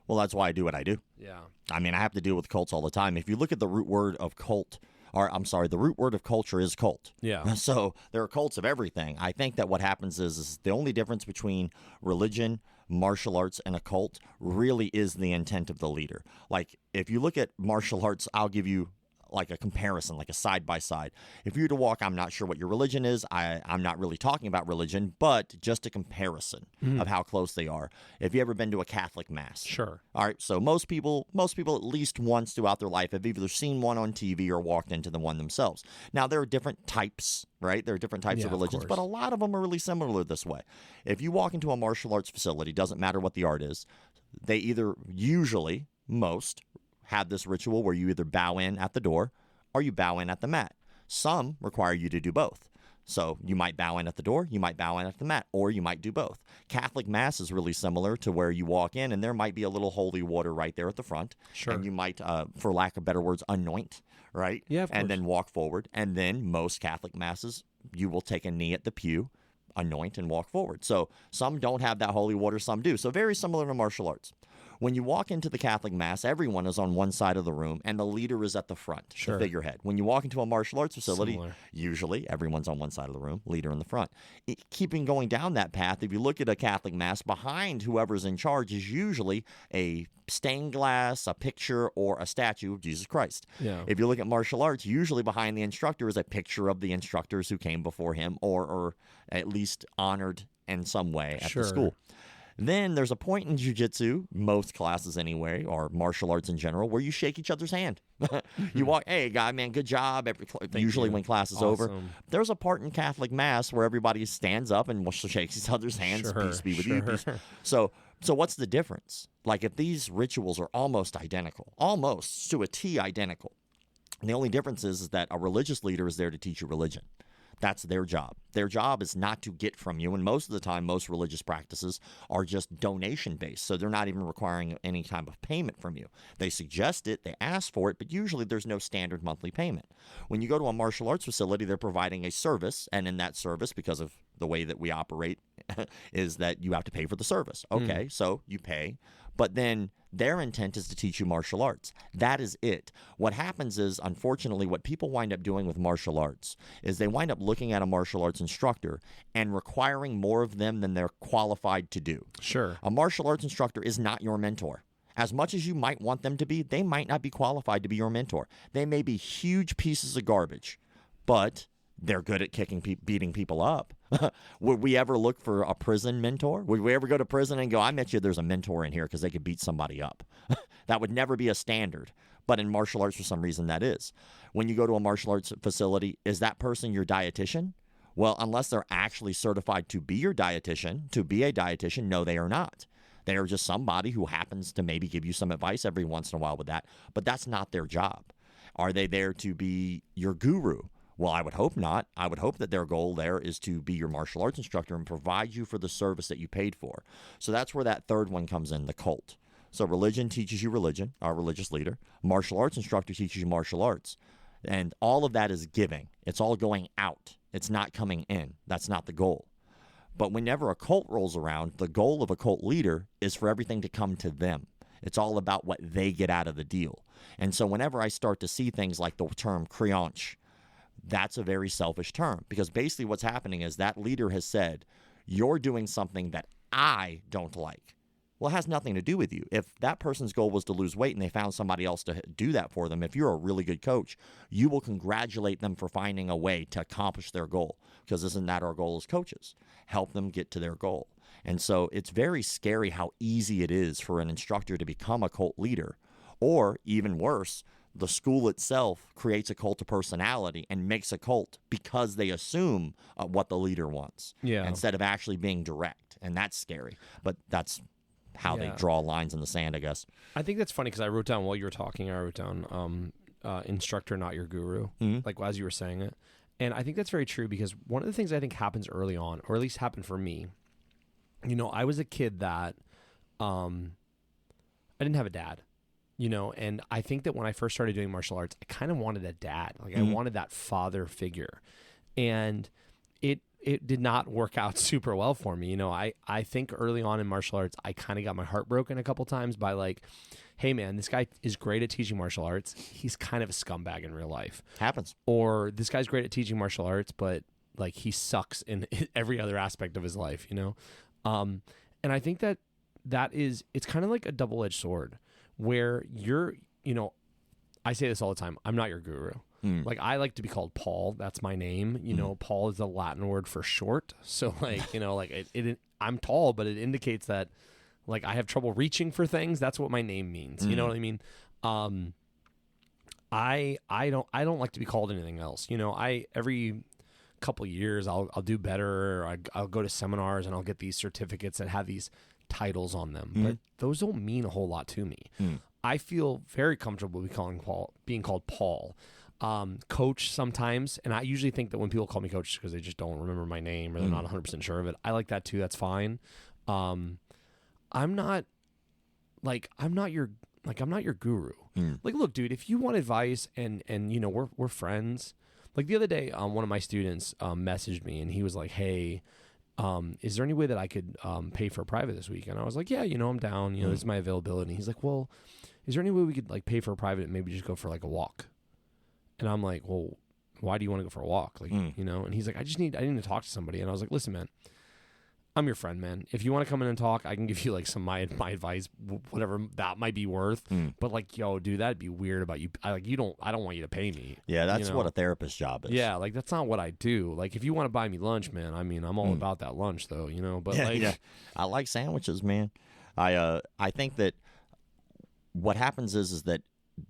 Well, that's why I do what I do. Yeah. I mean, I have to deal with cults all the time. If you look at the root word of the root word of culture is cult. Yeah. So there are cults of everything. I think that what happens is the only difference between religion, martial arts, and a cult really is the intent of the leader. Like, if you look at martial arts, I'll give you like a comparison, like a side by side. If you were to walk, I'm not sure what your religion is. I'm not really talking about religion, but just a comparison of how close they are. If you ever been to a Catholic mass, Sure. All right. So most people at least once throughout their life have either seen one on TV or walked into the one themselves. Now there are different types, right? There are different types of religions, but a lot of them are really similar this way. If you walk into a martial arts facility, doesn't matter what the art is, they either most have this ritual where you either bow in at the door or you bow in at the mat. Some require you to do both. So you might bow in at the door, you might bow in at the mat, or you might do both. Catholic Mass is really similar to where you walk in and there might be a little holy water right there at the front. Sure. And you might, for lack of better words, anoint, right? Yeah, of course. And then walk forward. And then most Catholic Masses, you will take a knee at the pew, anoint, and walk forward. So some don't have that holy water, some do. So very similar to martial arts. When you walk into the Catholic Mass, everyone is on one side of the room, and the leader is at the front, Sure. the figurehead. When you walk into a martial arts facility, usually everyone's on one side of the room, leader in the front. Keeping going down that path, if you look at a Catholic Mass, behind whoever's in charge is usually a stained glass, a picture, or a statue of Jesus Christ. Yeah. If you look at martial arts, usually behind the instructor is a picture of the instructors who came before him, or at least honored in some way at the school. Then there's a point in jiu-jitsu, most classes anyway, or martial arts in general, where you shake each other's hand. You walk, "Hey, guy, man, good job." Usually when class is over. There's a part in Catholic Mass where everybody stands up and shakes each other's hands. Sure, Peace be with you. Peace. So what's the difference? Like, if these rituals are almost identical, almost to a T identical, the only difference is that a religious leader is there to teach you religion. That's their job. Their job is not to get from you. And most of the time, most religious practices are just donation-based. So they're not even requiring any type of payment from you. They suggest it, they ask for it, but usually there's no standard monthly payment. When you go to a martial arts facility, they're providing a service. And in that service, because of the way that we operate, is that you have to pay for the service. Okay, so you pay. But then their intent is to teach you martial arts. That is it. What happens is, unfortunately, what people wind up doing with martial arts is they wind up looking at a martial arts instructor and requiring more of them than they're qualified to do. Sure. A martial arts instructor is not your mentor. As much as you might want them to be, they might not be qualified to be your mentor. They may be huge pieces of garbage, but they're good at beating people up. Would we ever look for a prison mentor? Would we ever go to prison and go, "I bet you there's a mentor in here because they could beat somebody up"? That would never be a standard. But in martial arts, for some reason, that is. When you go to a martial arts facility, is that person your dietitian? Well, unless they're actually certified to be your dietitian, no, they are not. They are just somebody who happens to maybe give you some advice every once in a while with that, but that's not their job. Are they there to be your guru? Well, I would hope not. I would hope that their goal there is to be your martial arts instructor and provide you for the service that you paid for. So that's where that third one comes in, the cult. So religion teaches you religion, our religious leader. Martial arts instructor teaches you martial arts. And all of that is giving. It's all going out. It's not coming in. That's not the goal. But whenever a cult rolls around, the goal of a cult leader is for everything to come to them. It's all about what they get out of the deal. And so whenever I start to see things like the term créance, that's a very selfish term, because basically what's happening is that leader has said, you're doing something that I don't like. Well, it has nothing to do with you. If that person's goal was to lose weight and they found somebody else to do that for them, if you're a really good coach, you will congratulate them for finding a way to accomplish their goal, because isn't that our goal as coaches? Help them get to their goal. And so it's very scary how easy it is for an instructor to become a cult leader, or even worse, the school itself creates a cult of personality and makes a cult because they assume what the leader wants, instead of actually being direct. And that's scary. But that's how they draw lines in the sand, I guess. I think that's funny because I wrote down while you were talking, I wrote down instructor, not your guru, like as you were saying it. And I think that's very true, because one of the things I think happens early on, or at least happened for me, I was a kid that I didn't have a dad, and I think that when I first started doing martial arts, I kind of wanted a dad. Like I wanted that father figure. And it did not work out super well for me. I think early on in martial arts, I kind of got my heart broken a couple times by like, hey man, this guy is great at teaching martial arts. He's kind of a scumbag in real life. Happens. Or this guy's great at teaching martial arts, but like he sucks in every other aspect of his life, And I think it's kind of like a double-edged sword where you're, I say this all the time, I'm not your guru. Like I like to be called Paul. That's my name. Paul is the Latin word for short. So like, I'm tall, but it indicates that like I have trouble reaching for things. That's what my name means. You know what I mean? I don't like to be called anything else. Every couple years I'll do better. I'll go to seminars and I'll get these certificates that have these titles on them, but those don't mean a whole lot to me. I feel very comfortable being called Paul. Coach sometimes, and I usually think that when people call me coach because they just don't remember my name or they're not 100% sure of it. I like that too. That's fine. I'm not your guru. Like, look, dude, if you want advice and we're friends. Like the other day, one of my students messaged me and he was like, hey, is there any way that I could pay for a private this week? And I was like, yeah, I'm down. This is my availability. And he's like, well, is there any way we could like pay for a private and maybe just go for like a walk? And I'm like, well, why do you want to go for a walk? Like, and he's like, I need to talk to somebody. And I was like, listen, man, I'm your friend, man. If you want to come in and talk, I can give you like some my advice, whatever that might be worth. But like, yo, dude, that'd be weird about you. I don't want you to pay me. Yeah, that's what a therapist's job is. Yeah, like that's not what I do. Like, if you want to buy me lunch, man, I mean, I'm all about that lunch, though. But I like sandwiches, man. I think that what happens is that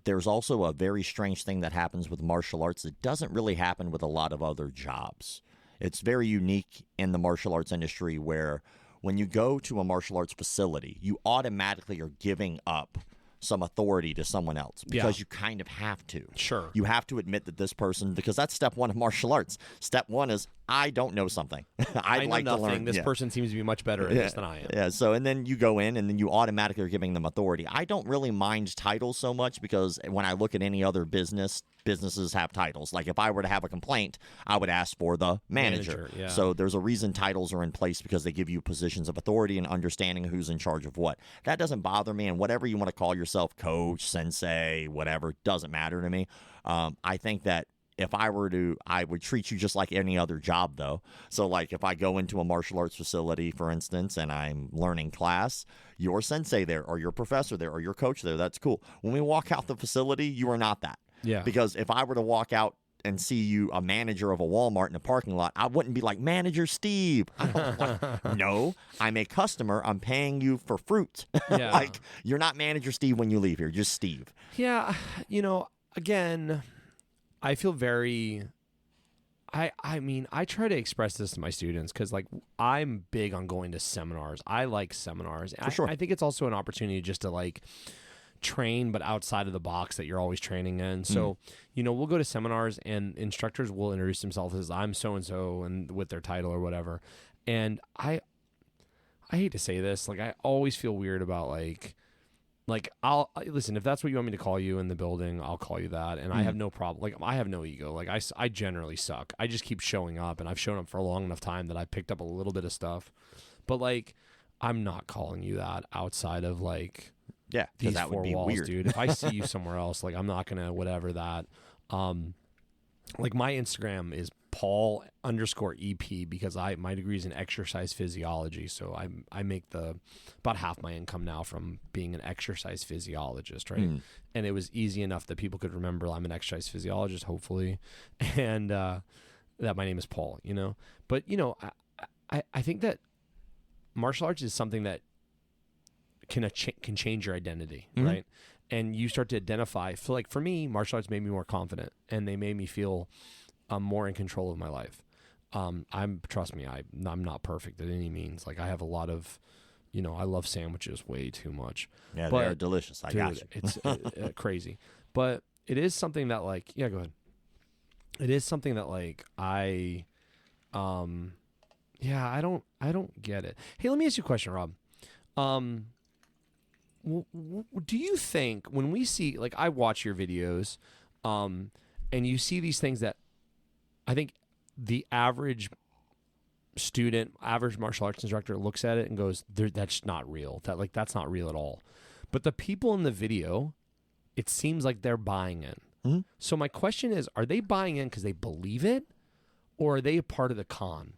there's also a very strange thing that happens with martial arts that doesn't really happen with a lot of other jobs. It's very unique in the martial arts industry where when you go to a martial arts facility, you automatically are giving up some authority to someone else because you kind of have to. Sure. You have to admit that this person, because that's step one of martial arts. Step one is, I don't know something. I'd like know to nothing. learn. This person seems to be much better at this than I am. Yeah. So, and then you go in and then you automatically are giving them authority. I don't really mind titles so much because when I look at any other businesses have titles. Like if I were to have a complaint, I would ask for the manager. Yeah. So there's a reason titles are in place, because they give you positions of authority and understanding who's in charge of what. That doesn't bother me, and whatever you want to call yourself, coach, sensei, whatever, doesn't matter to me. I think that if I were to, I would treat you just like any other job, though. So, like, if I go into a martial arts facility, for instance, and I'm learning class, your sensei there, or your professor there, or your coach there, that's cool. When we walk out the facility, you are not that. Yeah. Because if I were to walk out and see you, a manager of a Walmart in a parking lot, I wouldn't be like, Manager Steve. No, I'm a customer. I'm paying you for fruit. Yeah. Like, you're not Manager Steve when you leave here, just Steve. Yeah. Again, I feel very, I mean, I try to express this to my students because, like, I'm big on going to seminars. I like seminars. For sure. I think it's also an opportunity just to, like, train, but outside of the box that you're always training in. So, we'll go to seminars and instructors will introduce themselves as I'm so-and-so and with their title or whatever. And I hate to say this, like I always feel weird about like I'll listen, if that's what you want me to call you in the building, I'll call you that. And I have no problem. Like I have no ego. Like I generally suck. I just keep showing up, and I've shown up for a long enough time that I've picked up a little bit of stuff, but like, I'm not calling you that outside of like, yeah, these that four would be walls, weird. dude. If I see you somewhere else, like I'm not gonna whatever that. Like my Instagram is Paul_EP because my degree is in exercise physiology, so I make about half my income now from being an exercise physiologist, right? And it was easy enough that people could remember I'm an exercise physiologist, hopefully, and that my name is Paul. But I think that martial arts is something that can change your identity, right? And you start to identify. For me, martial arts made me more confident, and they made me feel more in control of my life. Trust me, I'm not perfect at any means. Like I have a lot of, I love sandwiches way too much. Yeah, but, they're delicious. I got you. It's crazy, but it is something that like, yeah, go ahead. It is something that like I don't get it. Hey, let me ask you a question, Rob. Do you think when we see, like, I watch your videos, and you see these things that I think the average student, average martial arts instructor looks at it and goes, that's not real. That's not real at all. But the people in the video, it seems like they're buying in. So my question is, are they buying in because they believe it, or are they a part of the con?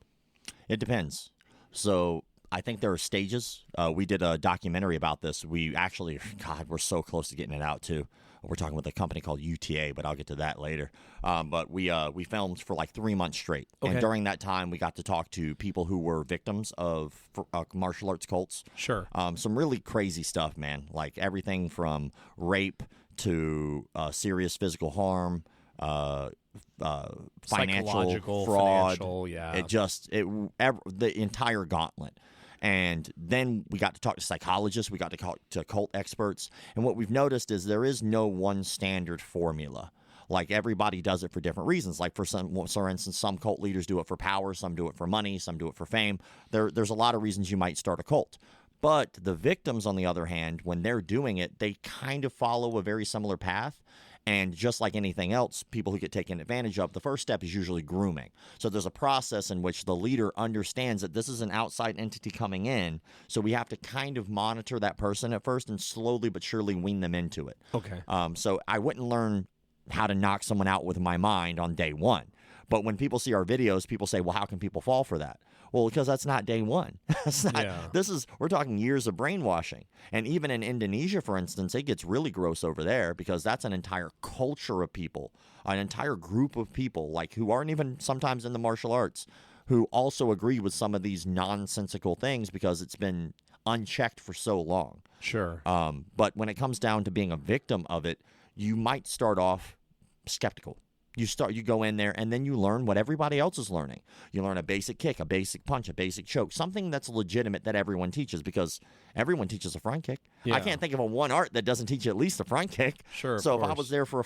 It depends. So I think there are stages. We did a documentary about this. We actually, God, we're so close to getting it out too. We're talking with a company called UTA, but I'll get to that later. But we filmed for like 3 months straight. Okay. And during that time, we got to talk to people who were victims of martial arts cults. Sure. Some really crazy stuff, man. Like everything from rape to serious physical harm, financial fraud. Yeah. The entire gauntlet. And then we got to talk to psychologists. We got to talk to cult experts. And what we've noticed is there is no one standard formula. Like everybody does it for different reasons. Like for instance, some cult leaders do it for power. Some do it for money. Some do it for fame. There's a lot of reasons you might start a cult. But the victims, on the other hand, when they're doing it, they kind of follow a very similar path. And just like anything else, people who get taken advantage of, the first step is usually grooming. So there's a process in which the leader understands that this is an outside entity coming in. So we have to kind of monitor that person at first and slowly but surely wean them into it. Okay. So I wouldn't learn how to knock someone out with my mind on day one. But when people see our videos, people say, well, how can people fall for that? Well, because that's not day one. That's not, we're talking years of brainwashing. And even in Indonesia, for instance, it gets really gross over there because that's an entire culture of people, an entire group of people, like who aren't even sometimes in the martial arts, who also agree with some of these nonsensical things because it's been unchecked for so long. Sure. But when it comes down to being a victim of it, you might start off skeptical. You go in there, and then you learn what everybody else is learning. You learn a basic kick, a basic punch, a basic choke, something that's legitimate that everyone teaches because everyone teaches a front kick. Yeah. I can't think of one art that doesn't teach at least a front kick. Sure. So if I was there for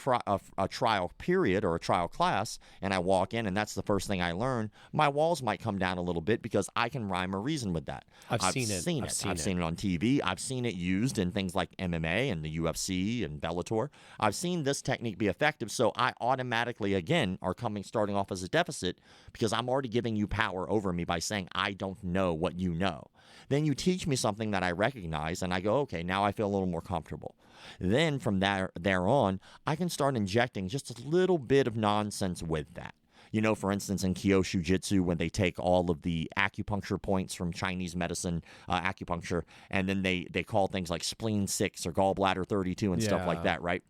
a trial period or a trial class, and I walk in, and that's the first thing I learn, my walls might come down a little bit because I can rhyme or reason with that. I've seen it. I've seen it on TV. I've seen it used in things like MMA and the UFC and Bellator. I've seen this technique be effective, so I automatically again are starting off as a deficit because I'm already giving you power over me by saying I don't know what you know. Then you teach me something that I recognize and I go, okay, now I feel a little more comfortable. Then from there on, I can start injecting just a little bit of nonsense with that. You know, for instance, in Kyoshu Jitsu, when they take all of the acupuncture points from Chinese medicine, acupuncture, and then they call things like spleen 6 or gallbladder 32 and stuff like that, right?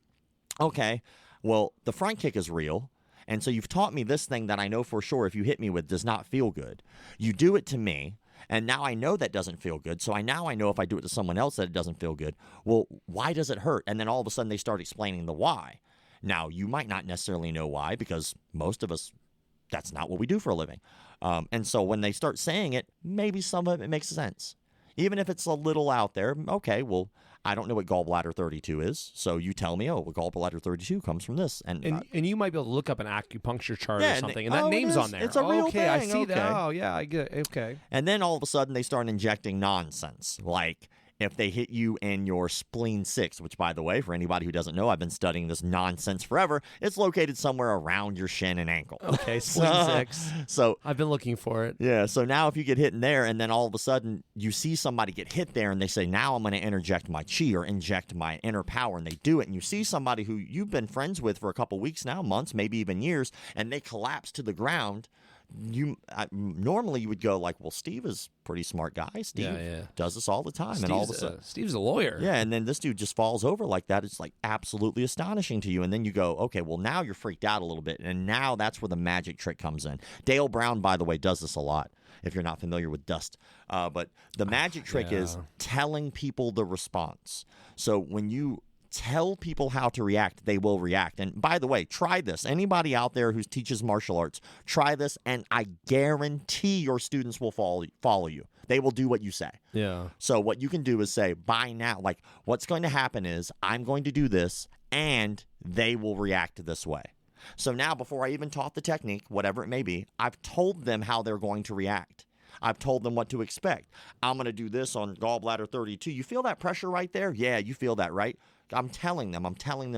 Okay. Well, the front kick is real, and so you've taught me this thing that I know for sure if you hit me with does not feel good. You do it to me, and now I know that doesn't feel good, so now I know if I do it to someone else that it doesn't feel good. Well, why does it hurt? And then all of a sudden they start explaining the why. Now, you might not necessarily know why because most of us, that's not what we do for a living. And so when they start saying it, maybe some of it makes sense. Even if it's a little out there, okay, well, I don't know what gallbladder 32 is. So you tell me, oh, well, gallbladder 32 comes from this. And you might be able to look up an acupuncture chart Yeah, or and something, and that name's on there. It's a real okay, thing. I see Okay. that. Oh, yeah, I get it. Okay. And then all of a sudden they start injecting nonsense, like if they hit you in your spleen 6, which, by the way, for anybody who doesn't know, I've been studying this nonsense forever. It's located somewhere around your shin and ankle. Okay, spleen 6. So I've been looking for it. yeah, so now if you get hit in there and then all of a sudden you see somebody get hit there and they say, now I'm going to interject my chi or inject my inner power, and they do it, and you see somebody who you've been friends with for a couple weeks now, months, maybe even years, and they collapse to the ground, normally you would go like, well, Steve is a pretty smart guy. Steve does this all the time. And all of a sudden, Steve's a lawyer. Yeah, and then this dude just falls over like that. It's like absolutely astonishing to you. And then you go, okay, well, now you're freaked out a little bit. And now that's where the magic trick comes in. Dale Brown, by the way, does this a lot, if you're not familiar with dust. But the magic trick is telling people the response. So when you tell people how to react, they will react. And by the way, try this. Anybody out there who teaches martial arts, try this, and I guarantee your students will follow you. They will do what you say. Yeah. So what you can do is say, by now, like, what's going to happen is I'm going to do this, and they will react this way. So now, before I even taught the technique, whatever it may be, I've told them how they're going to react. I've told them what to expect. I'm going to do this on gallbladder 32. You feel that pressure right there? Yeah, you feel that, right? I'm telling them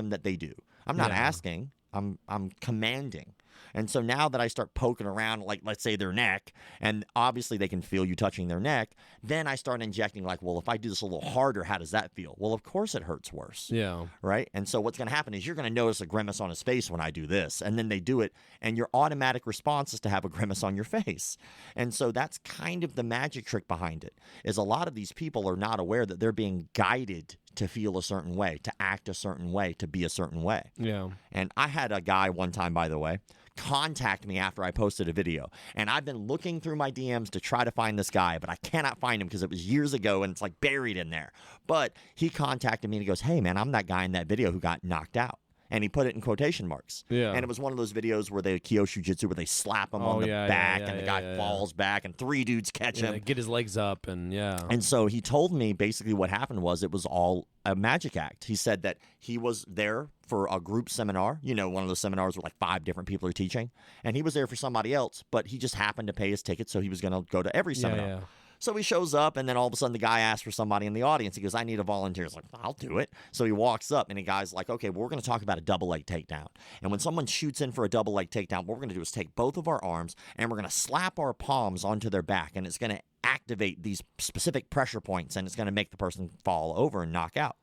that they do. I'm not asking. I'm commanding. And so now that I start poking around, like, let's say their neck, and obviously they can feel you touching their neck, then I start injecting like, well, if I do this a little harder, how does that feel? Well, of course it hurts worse. Yeah. Right? And so what's going to happen is you're going to notice a grimace on his face when I do this. And then they do it, and your automatic response is to have a grimace on your face. And so that's kind of the magic trick behind it, is a lot of these people are not aware that they're being guided to feel a certain way, to act a certain way, to be a certain way. Yeah. And I had a guy one time, by the way, contact me after I posted a video. And I've been looking through my DMs to try to find this guy, but I cannot find him because it was years ago and it's like buried in there. But he contacted me and he goes, hey, man, I'm that guy in that video who got knocked out. And he put it in quotation marks. Yeah. And it was one of those videos where they Kyosho Jitsu, where they slap him on the back and the guy falls back and 3 dudes catch him. Get his legs up and And so he told me basically what happened was it was all a magic act. He said that he was there for a group seminar, one of those seminars where like 5 different people are teaching. And he was there for somebody else, but he just happened to pay his ticket, so he was going to go to every seminar. Yeah. So he shows up, and then all of a sudden the guy asks for somebody in the audience. He goes, I need a volunteer. He's like, I'll do it. So he walks up, and the guy's like, okay, well, we're going to talk about a double leg takedown. And when someone shoots in for a double leg takedown, what we're going to do is take both of our arms, and we're going to slap our palms onto their back, and it's going to activate these specific pressure points, and it's going to make the person fall over and knock out.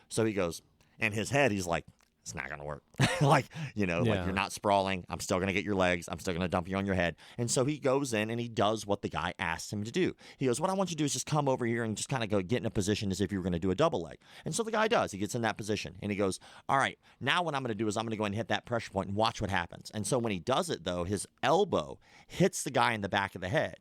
So he goes, in his head, he's like, it's not going to work. like you're not sprawling. I'm still going to get your legs. I'm still going to dump you on your head. And so he goes in and he does what the guy asked him to do. He goes, what I want you to do is just come over here and just kind of go get in a position as if you were going to do a double leg. And so the guy does. He gets in that position and he goes, all right, now what I'm going to do is I'm going to go and hit that pressure point and watch what happens. And so when he does it, though, his elbow hits the guy in the back of the head.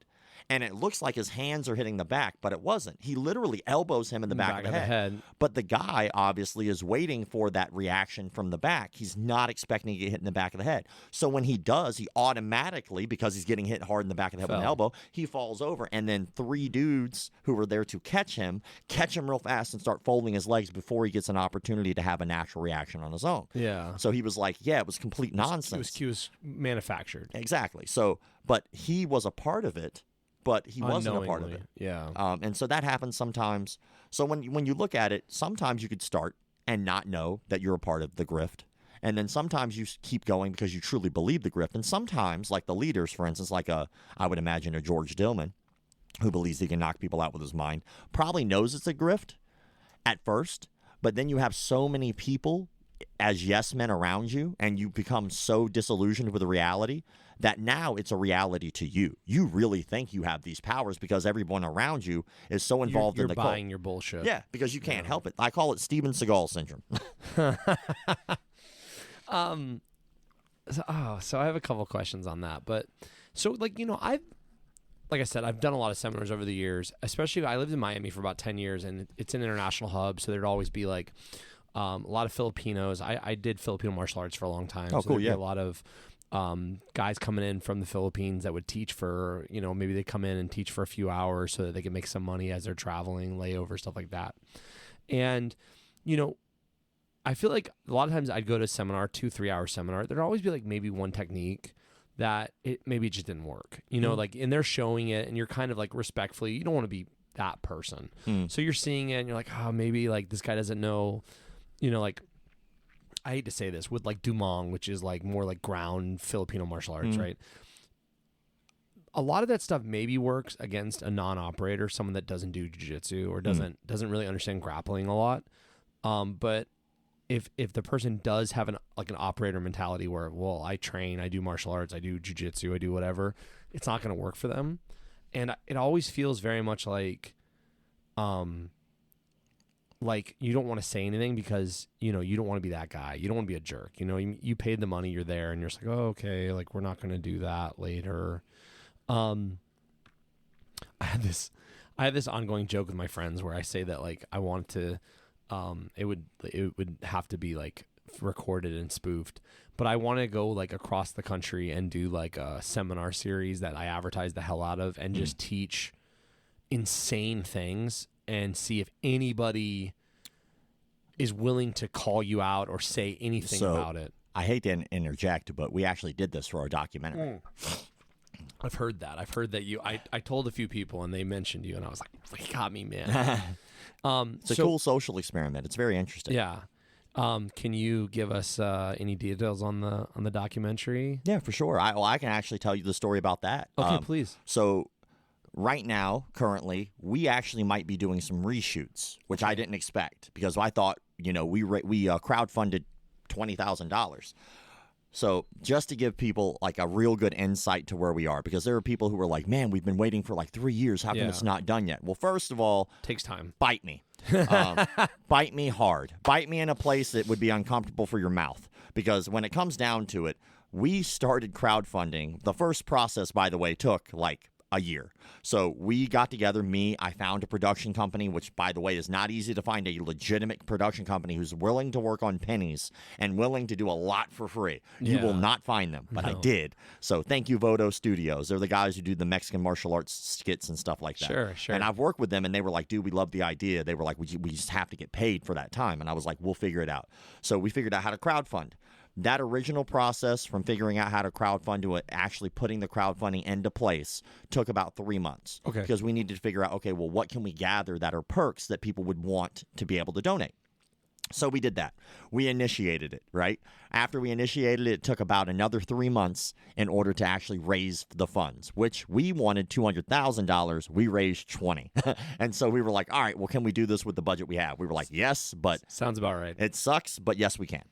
And it looks like his hands are hitting the back, but it wasn't. He literally elbows him in the back of the head. But the guy obviously is waiting for that reaction from the back. He's not expecting to get hit in the back of the head. So when he does, he automatically, because he's getting hit hard in the back of the head with an elbow, he falls over. And then 3 dudes who were there to catch him real fast and start folding his legs before he gets an opportunity to have a natural reaction on his own. Yeah. So he was like, yeah, it was complete nonsense. He was manufactured. Exactly. So, but he was a part of it. But he wasn't a part of it. Yeah. And so that happens sometimes. So when you look at it, sometimes you could start and not know that you're a part of the grift. And then sometimes you keep going because you truly believe the grift. And sometimes, like the leaders, for instance, like I would imagine a George Dillman, who believes he can knock people out with his mind, probably knows it's a grift at first. But then you have so many people as yes men around you, and you become so disillusioned with the reality that now it's a reality to you. You really think you have these powers because everyone around you is so involved in the cult. You're buying your bullshit. Yeah, because you can't help it. I call it Steven Seagal syndrome. So I have a couple questions on that. But so like I said, I've done a lot of seminars over the years. Especially I lived in Miami for about 10 years, and it's an international hub, so there'd always be like a lot of Filipinos. I did Filipino martial arts for a long time. Oh, so cool, yeah. A lot of guys coming in from the Philippines that would teach for, maybe they come in and teach for a few hours so that they can make some money as they're traveling, layover, stuff like that. And, I feel like a lot of times I'd go to a seminar, 2-3 hour seminar. There'd always be like maybe one technique that maybe it just didn't work, like, and they're showing it and you're kind of like respectfully, you don't want to be that person. So you're seeing it and you're like, oh, maybe like this guy doesn't know, like, I hate to say this with like Dumong, which is like more like ground Filipino martial arts, right? A lot of that stuff maybe works against a non-operator, someone that doesn't do jiu-jitsu or doesn't really understand grappling a lot. But if the person does have an operator mentality where, well, I train, I do martial arts, I do jiu-jitsu, I do whatever, it's not going to work for them. And it always feels very much like you don't want to say anything because, you don't want to be that guy. You don't want to be a jerk. You paid the money, you're there, and you're just like, oh, okay, like we're not going to do that later. I had this ongoing joke with my friends where I say that like I want to, it would have to be like recorded and spoofed, but I want to go like across the country and do like a seminar series that I advertise the hell out of and just teach insane things and see if anybody is willing to call you out or say anything about it. I hate to interject, but we actually did this for our documentary. I've heard that. I told a few people and they mentioned you and I was like, you got me, man. It's a cool social experiment. It's very interesting. Yeah. Can you give us any details on the documentary? Yeah, for sure. I can actually tell you the story about that. Okay, please. So right now, currently, we actually might be doing some reshoots, which I didn't expect because I thought, we crowdfunded $20,000. So just to give people like a real good insight to where we are, because there are people who are like, man, we've been waiting for like 3 years. How come it's not done yet? Well, first of all, takes time. Bite me. Bite me hard. Bite me in a place that would be uncomfortable for your mouth. Because when it comes down to it, we started crowdfunding. The first process, by the way, took like a year. So we got together, I found a production company, which, by the way, is not easy to find a legitimate production company who's willing to work on pennies and willing to do a lot for free. You will not find them, but I did. So thank you, Vodo Studios. They're the guys who do the Mexican martial arts skits and stuff like that. Sure. And I've worked with them, and they were like, dude, we love the idea. They were like, we just have to get paid for that time. And I was like, we'll figure it out. So we figured out how to crowdfund. That original process from figuring out how to crowdfund to actually putting the crowdfunding into place took about 3 months. Okay. Because we needed to figure out, okay, well, what can we gather that are perks that people would want to be able to donate? So we did that. We initiated it, right? After we initiated it, it took about another 3 months in order to actually raise the funds, which we wanted $200,000. We raised 20. And so we were like, all right, well, can we do this with the budget we have? We were like, yes, but sounds about right. It sucks, but yes, we can.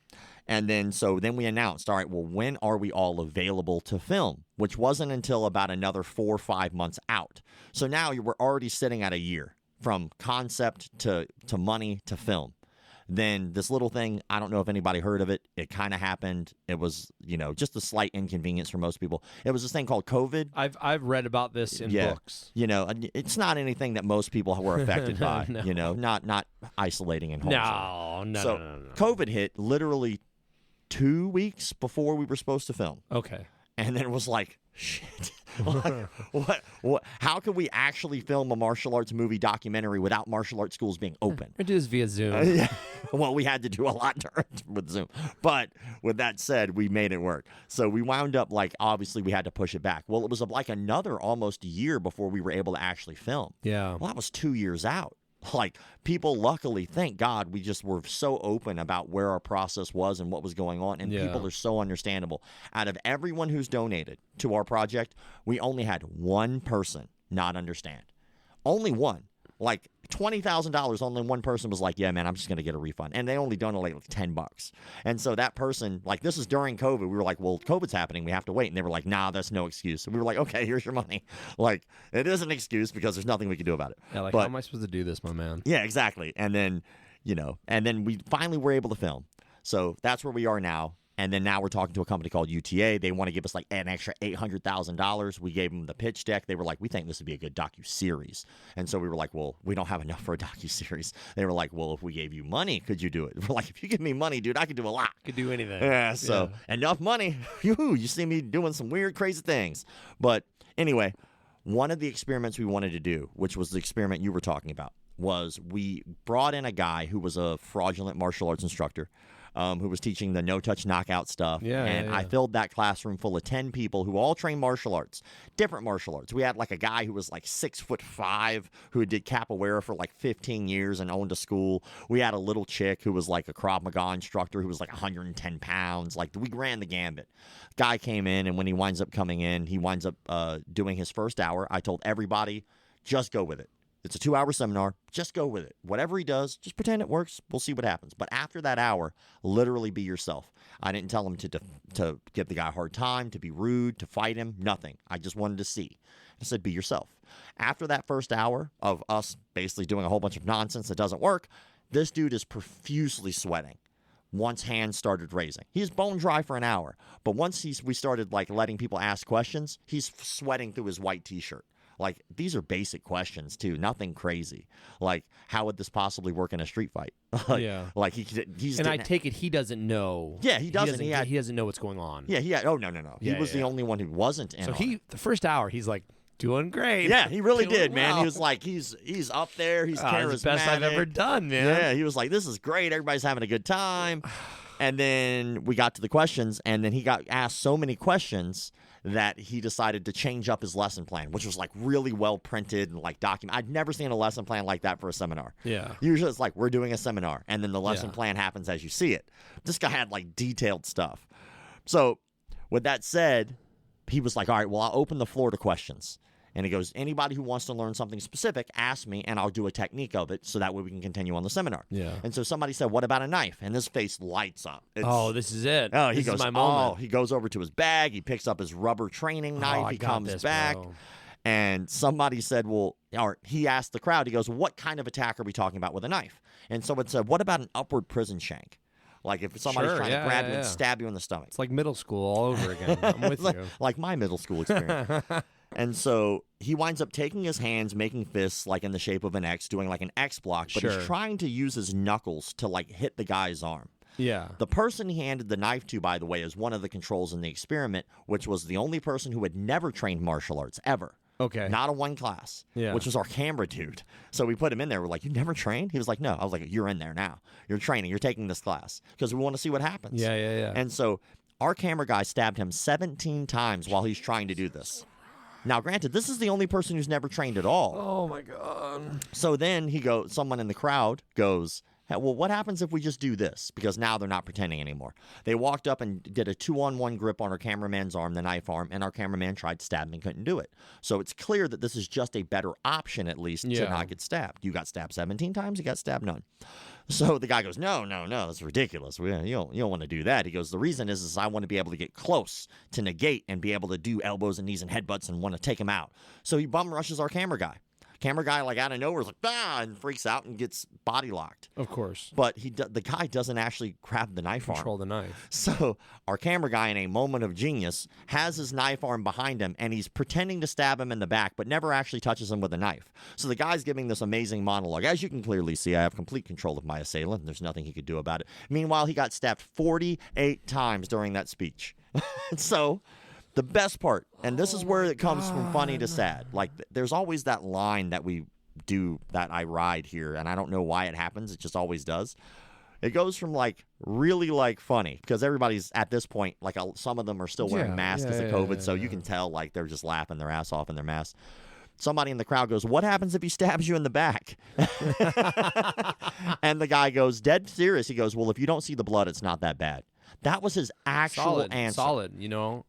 And then we announced, all right, well, when are we all available to film? Which wasn't until about another 4 or 5 months out. So now we're already sitting at a year from concept to money to film. Then this little thing, I don't know if anybody heard of it. It kind of happened. It was, just a slight inconvenience for most people. It was this thing called COVID. I've read about this in books. It's not anything that most people were affected by. No. Not isolating and home. No. So COVID hit literally 2 weeks before we were supposed to film. Okay. And then it was like, shit. What? How could we actually film a martial arts movie documentary without martial arts schools being open? We do this via Zoom. Yeah. Well, we had to do a lot with Zoom. But with that said, we made it work. So we wound up obviously we had to push it back. Well, it was like another almost year before we were able to actually film. Yeah. Well, that was 2 years out. People, luckily, thank God, we just were so open about where our process was and what was going on, and people are so understandable. Out of everyone who's donated to our project, we only had one person not understand. Only one. $20,000, only one person was like, yeah, man, I'm just going to get a refund. And they only donated $10. And so that person, this is during COVID. We were like, well, COVID's happening. We have to wait. And they were like, nah, that's no excuse. And we were like, okay, here's your money. It is an excuse because there's nothing we can do about it. Yeah, how am I supposed to do this, my man? Yeah, exactly. And then, we finally were able to film. So that's where we are now. And then now we're talking to a company called UTA. They want to give us an extra $800,000. We gave them the pitch deck. They were like, we think this would be a good docuseries. And so we were like, well, we don't have enough for a docuseries. They were like, well, if we gave you money, could you do it? We're like, if you give me money, dude, I could do a lot. Could do anything. Yeah, so enough money. You see me doing some weird, crazy things. But anyway, one of the experiments we wanted to do, which was the experiment you were talking about, was we brought in a guy who was a fraudulent martial arts instructor, who was teaching the no-touch knockout stuff. And I filled that classroom full of 10 people who all trained martial arts, different martial arts. We had like a guy who was like 6'5", who did capoeira for like 15 years and owned a school. We had a little chick who was like a Krav Maga instructor who was like 110 pounds. Like, we ran the gambit. Guy came in, and when he winds up coming in, he winds up doing his first hour. I told everybody, just go with it. It's a 2-hour seminar. Just go with it. Whatever he does, just pretend it works. We'll see what happens. But after that hour, literally be yourself. I didn't tell him to give the guy a hard time, to be rude, to fight him, nothing. I just wanted to see. I said, be yourself. After that first hour of us basically doing a whole bunch of nonsense that doesn't work, this dude is profusely sweating. Once hands started raising. He's bone dry for an hour. But once we started like letting people ask questions, he's sweating through his white T-shirt. Like, these are basic questions, too. Nothing crazy. Like, how would this possibly work in a street fight? Like, he's... And I take it he doesn't know. Yeah, he doesn't. He doesn't know what's going on. Yeah. Oh, no. He was the only one who wasn't in. So the first hour, he's like, doing great. Yeah, he really did, man. Well. He was like, he's up there. He's charismatic. It's the best I've ever done, man. Yeah, he was like, this is great. Everybody's having a good time. And then we got to the questions, and then he got asked so many questions that he decided to change up his lesson plan, which was like really well printed and like documented. I'd never seen a lesson plan like that for a seminar. Yeah. Usually it's like, we're doing a seminar, and then the lesson plan happens as you see it. This guy had like detailed stuff. So with that said, he was like, all right, well, I'll open the floor to questions. And he goes, anybody who wants to learn something specific, ask me, and I'll do a technique of it so that way we can continue on the seminar. Yeah. And so somebody said, what about a knife? And his face lights up. This is it. Oh, this is my moment. He goes over to his bag. He picks up his rubber training knife. He comes back. Bro. And somebody said, he asked the crowd, he goes, what kind of attack are we talking about with a knife? And someone said, what about an upward prison shank? Like if somebody's trying to grab you and stab you in the stomach. It's like middle school all over again. I'm with you. Like my middle school experience. And so he winds up taking his hands, making fists like in the shape of an X, doing like an X block, but he's trying to use his knuckles to like hit the guy's arm. Yeah. The person he handed the knife to, by the way, is one of the controls in the experiment, which was the only person who had never trained martial arts ever. Okay. Not a one class, which was our camera dude. So we put him in there. We're like, you never trained? He was like, no. I was like, you're in there now. You're training. You're taking this class because we want to see what happens. Yeah. And so our camera guy stabbed him 17 times while he's trying to do this. Now, granted, this is the only person who's never trained at all. Oh, my God. So then someone in the crowd goes, hey, well, what happens if we just do this? Because now they're not pretending anymore. They walked up and did a 2-on-1 grip on our cameraman's arm, the knife arm, and our cameraman tried to stab him and couldn't do it. So it's clear that this is just a better option, at least, to not get stabbed. You got stabbed 17 times, you got stabbed none. So the guy goes, no, that's ridiculous. You don't want to do that. He goes, the reason is I want to be able to get close to negate and be able to do elbows and knees and headbutts and want to take him out. So he bum rushes our camera guy. Camera guy, like out of nowhere, is like, and freaks out and gets body locked. Of course. But the guy doesn't actually grab the knife arm. Control the knife. So our camera guy, in a moment of genius, has his knife arm behind him, and he's pretending to stab him in the back, but never actually touches him with a knife. So the guy's giving this amazing monologue. As you can clearly see, I have complete control of my assailant, and there's nothing he could do about it. Meanwhile, he got stabbed 48 times during that speech. So... the best part, and this is where it comes from funny to sad. Like, there's always that line that we do that I ride here, and I don't know why it happens. It just always does. It goes from, like, really, like, funny, because everybody's, at this point, like, some of them are still wearing masks because of COVID, so you can tell, like, they're just laughing their ass off in their masks. Somebody in the crowd goes, what happens if he stabs you in the back? And the guy goes, dead serious. He goes, well, if you don't see the blood, it's not that bad. That was his actual answer. Solid,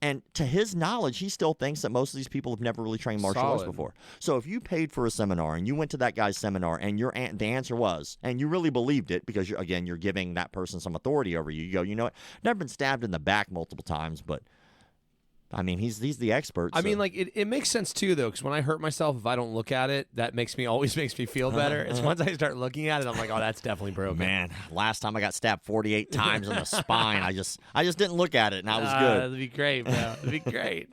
And to his knowledge, he still thinks that most of these people have never really trained martial arts before. So if you paid for a seminar and you went to that guy's seminar and the answer was, and you really believed it because, you're giving that person some authority over you, you go, you know what, never been stabbed in the back multiple times, but... I mean, he's the expert. I mean, like, it makes sense, too, though, because when I hurt myself, if I don't look at it, that always makes me feel better. It's once I start looking at it, I'm like, oh, that's definitely broken. Man, last time I got stabbed 48 times in the spine, I just didn't look at it, and I was good. That'd be great, bro. That'd be great.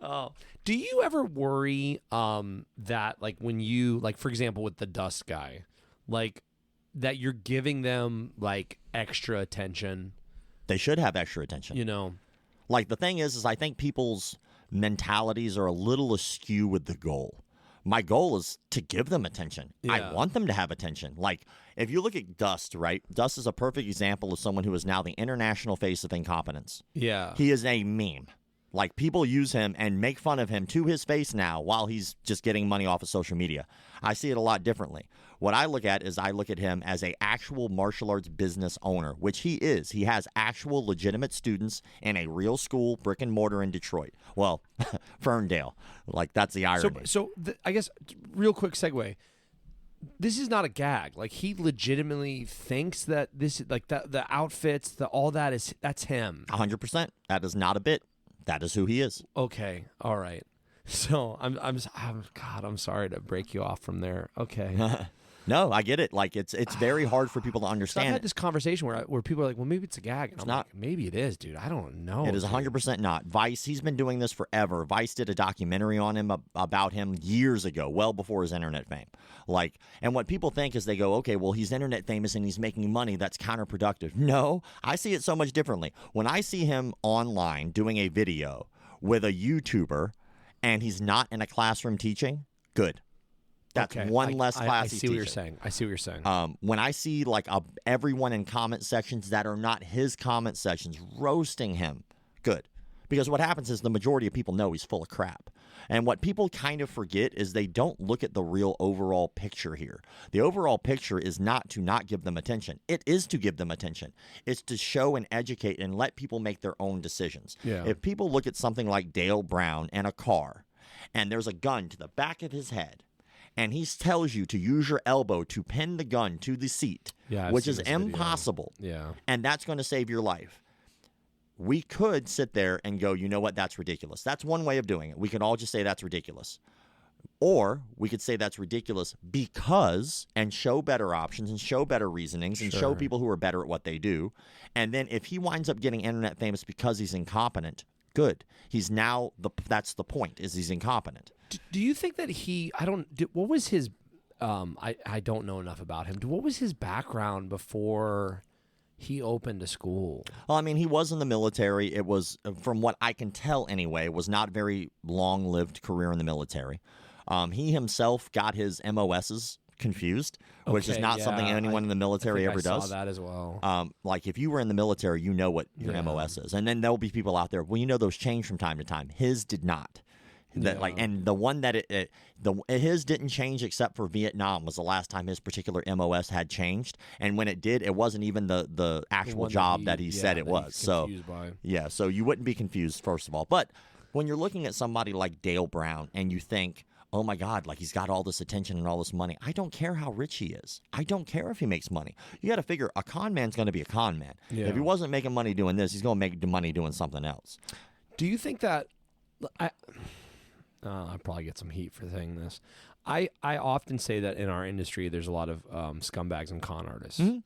Oh, do you ever worry that, like, when you, like, for example, with the dust guy, like, that you're giving them, like, extra attention? They should have extra attention. Like, the thing is I think people's mentalities are a little askew with the goal. My goal is to give them attention. Yeah. I want them to have attention. Like, if you look at Dust, right? Dust is a perfect example of someone who is now the international face of incompetence. Yeah. He is a meme. Like, people use him and make fun of him to his face now while he's just getting money off of social media. I see it a lot differently. What I look at is I look at him as a actual martial arts business owner, which he is. He has actual legitimate students in a real school, brick and mortar in Detroit. Well, Ferndale. Like, that's the irony. I guess, real quick segue. This is not a gag. Like, he legitimately thinks that this, like, the outfits, all that that's him. 100%. That is not a bit. That is who he is. Okay. All right. So I'm sorry to break you off from there. Okay. No, I get it. Like, it's very hard for people to understand. I've had this conversation where people are like, well, maybe it's a gag. And it's I'm not. Like, maybe it is, dude. I don't know. It is 100% not. Vice, he's been doing this forever. Vice did a documentary on him about him years ago, well before his internet fame. Like, and what people think is they go, okay, well, he's internet famous and he's making money. That's counterproductive. No, I see it so much differently. When I see him online doing a video with a YouTuber and he's not in a classroom teaching, good. That's okay. one less class. I see what you're saying. I see what you're saying. When I see like everyone in comment sections that are not his comment sections roasting him, good. Because what happens is the majority of people know he's full of crap. And what people kind of forget is they don't look at the real overall picture here. The overall picture is not to not give them attention. It is to give them attention. It's to show and educate and let people make their own decisions. Yeah. If people look at something like Dale Brown and a car, and there's a gun to the back of his head, and he tells you to use your elbow to pin the gun to the seat, which is impossible. Yeah. And that's going to save your life. We could sit there and go, you know what, that's ridiculous. That's one way of doing it. We can all just say that's ridiculous. Or we could say that's ridiculous because, and show better options and show better reasonings and show people who are better at what they do. And then if he winds up getting internet famous because he's incompetent, good. He's now, that's the point, is he's incompetent. Do you think that what was his, I don't know enough about him. What was his background before he opened a school? Well, I mean, he was in the military. It was, from what I can tell anyway, was not a very long-lived career in the military. He himself got his MOSs confused, which is not something anyone in the military ever does. I saw that as well. Like, if you were in the military, you know what your MOS is. And then there'll be people out there, well, you know those change from time to time. His did not. And the one that his didn't change except for Vietnam was the last time his particular MOS had changed, and when it did, it wasn't even the actual job that he said it was. So so you wouldn't be confused, first of all. But when you're looking at somebody like Dale Brown and you think, oh my God, like, he's got all this attention and all this money, I don't care how rich he is. I don't care if he makes money. You got to figure a con man's going to be a con man. Yeah. If he wasn't making money doing this, he's going to make money doing something else. Do you think that I'll probably get some heat for saying this. I often say that in our industry, there's a lot of scumbags and con artists. Mm-hmm.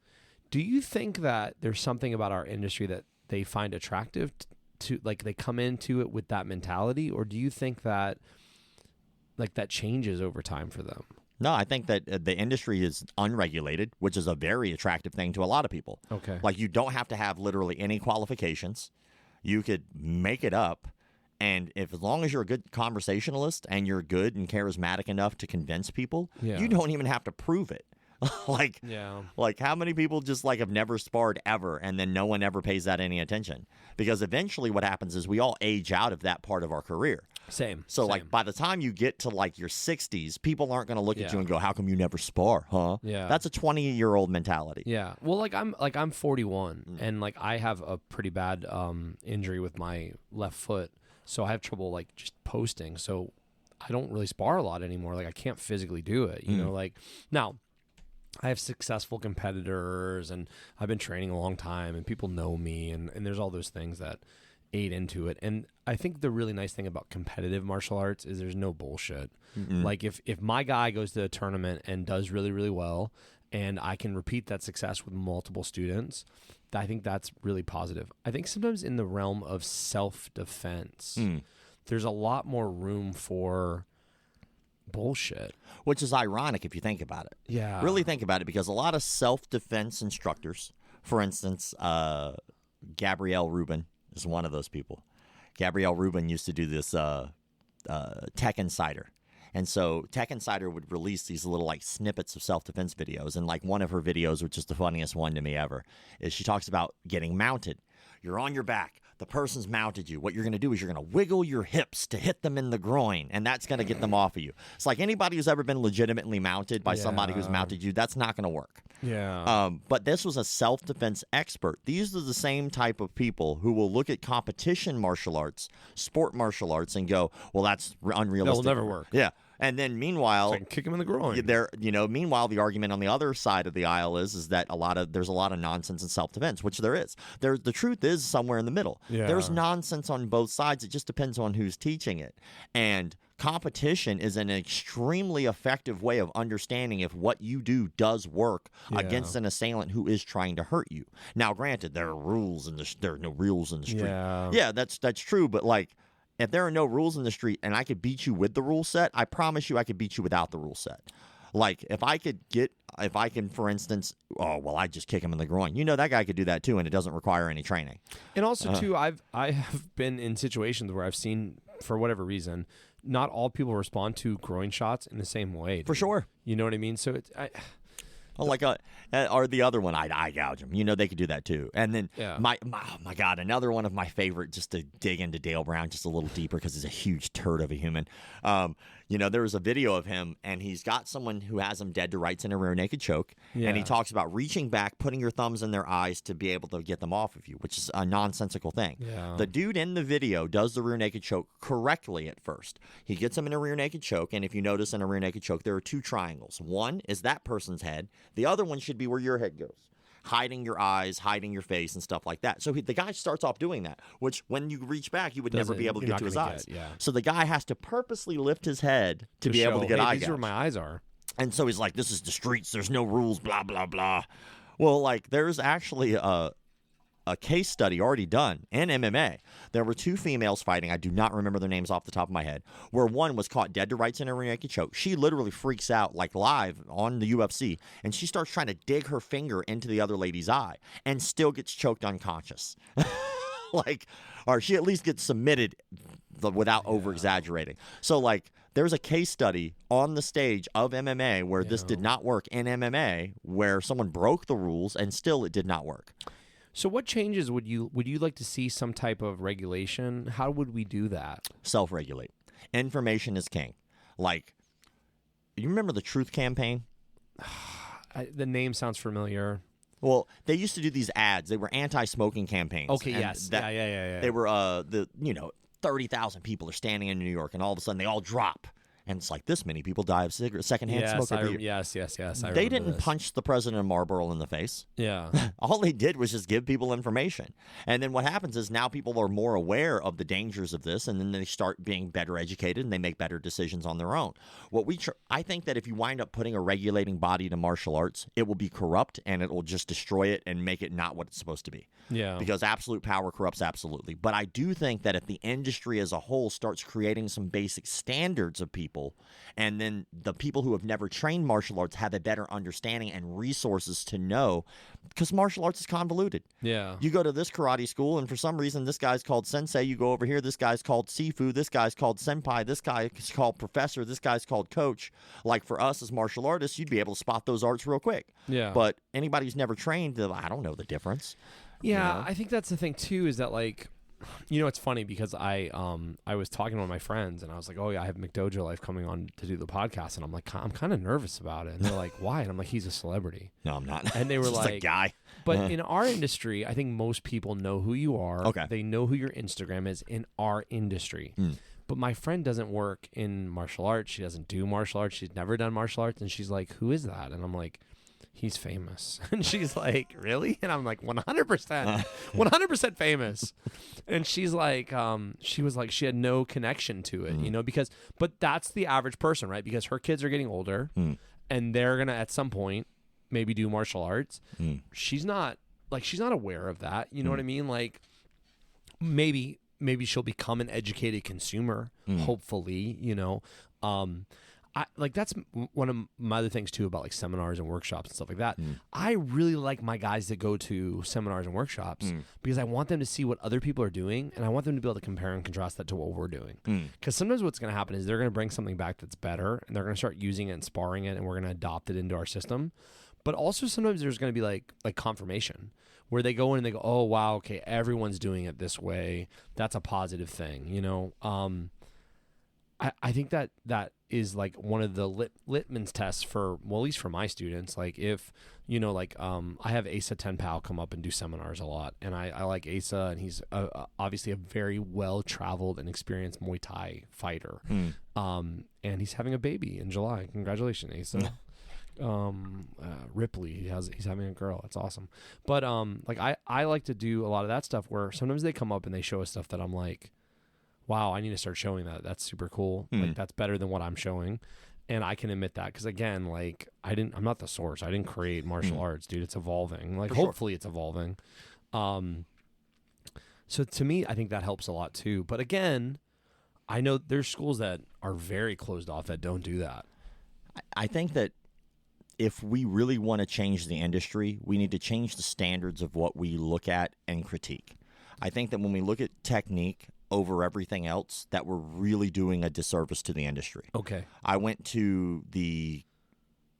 Do you think that there's something about our industry that they find attractive to, like, they come into it with that mentality, or do you think that, like, that changes over time for them? No, I think that the industry is unregulated, which is a very attractive thing to a lot of people. Okay. Like, you don't have to have literally any qualifications. You could make it up. And as long as you're a good conversationalist and you're good and charismatic enough to convince people, you don't even have to prove it. Like how many people just like have never sparred ever, and then no one ever pays that any attention? Because eventually what happens is we all age out of that part of our career. So like by the time you get to like your 60s, people aren't going to look at you and go, how come you never spar, huh? Yeah. That's a 20-year-old mentality. Yeah. Well, I'm 41 and like I have a pretty bad injury with my left foot. So I have trouble like just posting. So I don't really spar a lot anymore. Like I can't physically do it, you know, like now I have successful competitors and I've been training a long time and people know me and there's all those things that aid into it. And I think the really nice thing about competitive martial arts is there's no bullshit. Like if my guy goes to a tournament and does really, really well and I can repeat that success with multiple students, I think that's really positive. I think sometimes in the realm of self-defense, there's a lot more room for bullshit. Which is ironic if you think about it. Yeah. Really think about it, because a lot of self-defense instructors, for instance, Gabrielle Rubin is one of those people. Gabrielle Rubin used to do this Tech Insider. And so Tech Insider would release these little like snippets of self-defense videos. And like one of her videos, which is the funniest one to me ever, is she talks about getting mounted. You're on your back. The person's mounted you. What you're going to do is you're going to wiggle your hips to hit them in the groin, and that's going to get them off of you. It's like anybody who's ever been legitimately mounted by somebody who's mounted you, that's not going to work. Yeah. But this was a self-defense expert. These are the same type of people who will look at competition martial arts, sport martial arts, and go, well, that's unrealistic. That will never work. Yeah. And then meanwhile, so I can kick him in the groin. Meanwhile, the argument on the other side of the aisle is that there's a lot of nonsense in self-defense, which there is. The truth is somewhere in the middle. Yeah. There's nonsense on both sides. It just depends on who's teaching it. And competition is an extremely effective way of understanding if what you do does work against an assailant who is trying to hurt you. Now, granted, there are no rules in the street. Yeah, that's true. But like, if there are no rules in the street and I could beat you with the rule set, I promise you I could beat you without the rule set. Like, if I can, for instance, I just kick him in the groin. You know, that guy could do that too, and it doesn't require any training. And also, too, I have been in situations where I've seen, for whatever reason, not all people respond to groin shots in the same way. For sure. You know what I mean? So it's... or the other one, I'd eye gouge them. You know, they could do that too. And then, oh my God, another one of my favorite, just to dig into Dale Brown just a little deeper because he's a huge turd of a human. There was a video of him, and he's got someone who has him dead to rights in a rear naked choke. Yeah. And he talks about reaching back, putting your thumbs in their eyes to be able to get them off of you, which is a nonsensical thing. Yeah. The dude in the video does the rear naked choke correctly at first. He gets him in a rear naked choke, and if you notice in a rear naked choke, there are two triangles. One is that person's head. The other one should be where your head goes, hiding your eyes, hiding your face, and stuff like that. So the guy starts off doing that, which when you reach back, you would never be able to get to his eyes. So the guy has to purposely lift his head to be able to get eye gouge. These are where my eyes are. And so he's like, this is the streets. There's no rules, blah, blah, blah. Well, like, there's actually a case study already done in MMA. There were two females fighting. I do not remember their names off the top of my head, where one was caught dead to rights in a rear naked choke. She literally freaks out, like live on the UFC, and she starts trying to dig her finger into the other lady's eye and still gets choked unconscious. Or she at least gets submitted without over-exaggerating. So, like, there's a case study on the stage of MMA where this did not work in MMA, where someone broke the rules and still it did not work. So what changes would you like to see? Some type of regulation? How would we do that? Self-regulate. Information is king. Like, you remember the Truth Campaign? The name sounds familiar. Well, they used to do these ads. They were anti-smoking campaigns. Okay, yes. Yeah. They were 30,000 people are standing in New York, and all of a sudden they all drop. And it's like, this many people die of secondhand smoke every year. Yes. They didn't punch the president of Marlboro in the face. Yeah. All they did was just give people information. And then what happens is now people are more aware of the dangers of this, and then they start being better educated, and they make better decisions on their own. I think that if you wind up putting a regulating body to martial arts, it will be corrupt, and it will just destroy it and make it not what it's supposed to be. Yeah. Because absolute power corrupts absolutely. But I do think that if the industry as a whole starts creating some basic standards of people, and then the people who have never trained martial arts have a better understanding and resources to know, because martial arts is convoluted. Yeah. You go to this karate school, and for some reason, this guy's called sensei. You go over here, this guy's called sifu. This guy's called senpai. This guy is called professor. This guy's called coach. Like, for us as martial artists, you'd be able to spot those arts real quick. Yeah. But anybody who's never trained, I don't know the difference. Yeah, I think that's the thing too, is that, like, it's funny because I was talking to one of my friends, and I was like, oh yeah, I have McDojo Life coming on to do the podcast, and I'm like, I'm kind of nervous about it. And they're like, why? And I'm like, he's a celebrity. No, I'm not. And they were just like, a guy. But in our industry, I think most people know who you are. Okay. They know who your Instagram is in our industry. But my friend doesn't work in martial arts. She doesn't do martial arts. She's never done martial arts. And she's like, who is that? And I'm like, he's famous. And she's like, really? And I'm like, 100%, 100% famous. And she's like, she was like, she had no connection to it, but that's the average person, right? Because her kids are getting older and they're going to, at some point, maybe do martial arts. She's not aware of that. You know what I mean? Like, maybe she'll become an educated consumer, hopefully, that's one of my other things too about like seminars and workshops and stuff like that. I really like my guys that go to seminars and workshops because I want them to see what other people are doing, and I want them to be able to compare and contrast that to what we're doing. Because sometimes what's going to happen is they're going to bring something back that's better, and they're going to start using it and sparring it, and we're going to adopt it into our system. But also sometimes there's going to be like confirmation where they go in and they go, oh wow, okay, everyone's doing it this way. That's a positive thing, you know. I think that is like one of the litmus tests for, well, at least for my students. Like if, you know, like I have Asa Tenpal come up and do seminars a lot, and I like Asa, and he's obviously a very well-traveled and experienced Muay Thai fighter. And he's having a baby in July. Congratulations, Asa. Ripley, he's having a girl. That's awesome. But like I like to do a lot of that stuff where sometimes they come up and they show us stuff that I'm like, wow, I need to start showing that. That's super cool. Like that's better than what I'm showing. And I can admit that because again, like I'm not the source. I didn't create martial arts, dude. It's evolving. Like hopefully it's evolving. So to me, I think that helps a lot too. But again, I know there's schools that are very closed off that don't do that. I think that if we really want to change the industry, we need to change the standards of what we look at and critique. I think that when we look at technique over everything else, that we're really doing a disservice to the industry. Okay. I went to the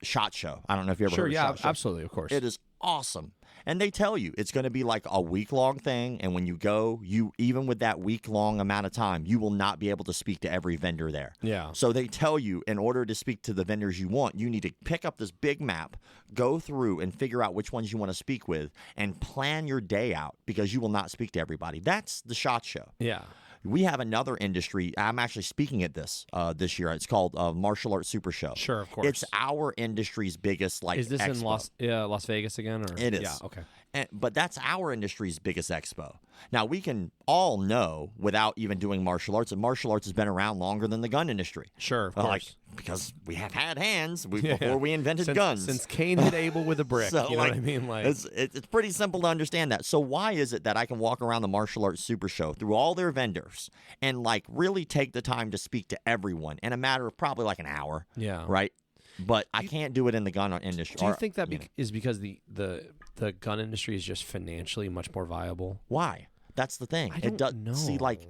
SHOT Show. I don't know if you ever heard of SHOT Show. Absolutely, of course. It is awesome. And they tell you it's going to be like a week-long thing, and when you go, even with that week-long amount of time, you will not be able to speak to every vendor there. Yeah. So they tell you in order to speak to the vendors you want, you need to pick up this big map, go through and figure out which ones you want to speak with, and plan your day out because you will not speak to everybody. That's the SHOT Show. Yeah. We have another industry. I'm actually speaking at this year. It's called Martial Arts Super Show. Sure, of course. It's our industry's biggest Is this expo. in Las Vegas again? Or? It is. Yeah, okay. But that's our industry's biggest expo. Now, we can all know without even doing martial arts that martial arts has been around longer than the gun industry. Sure, of course. Because we have had hands before we invented guns. Since Cain hit Abel with a brick. So, you know what I mean? Like, it's pretty simple to understand that. So why is it that I can walk around the Martial Arts Super Show through all their vendors and like really take the time to speak to everyone in a matter of probably like an hour? Yeah. Right? But I can't do it in the gun industry. Do you think that is because the gun industry is just financially much more viable? Why? That's the thing. I don't know. See, like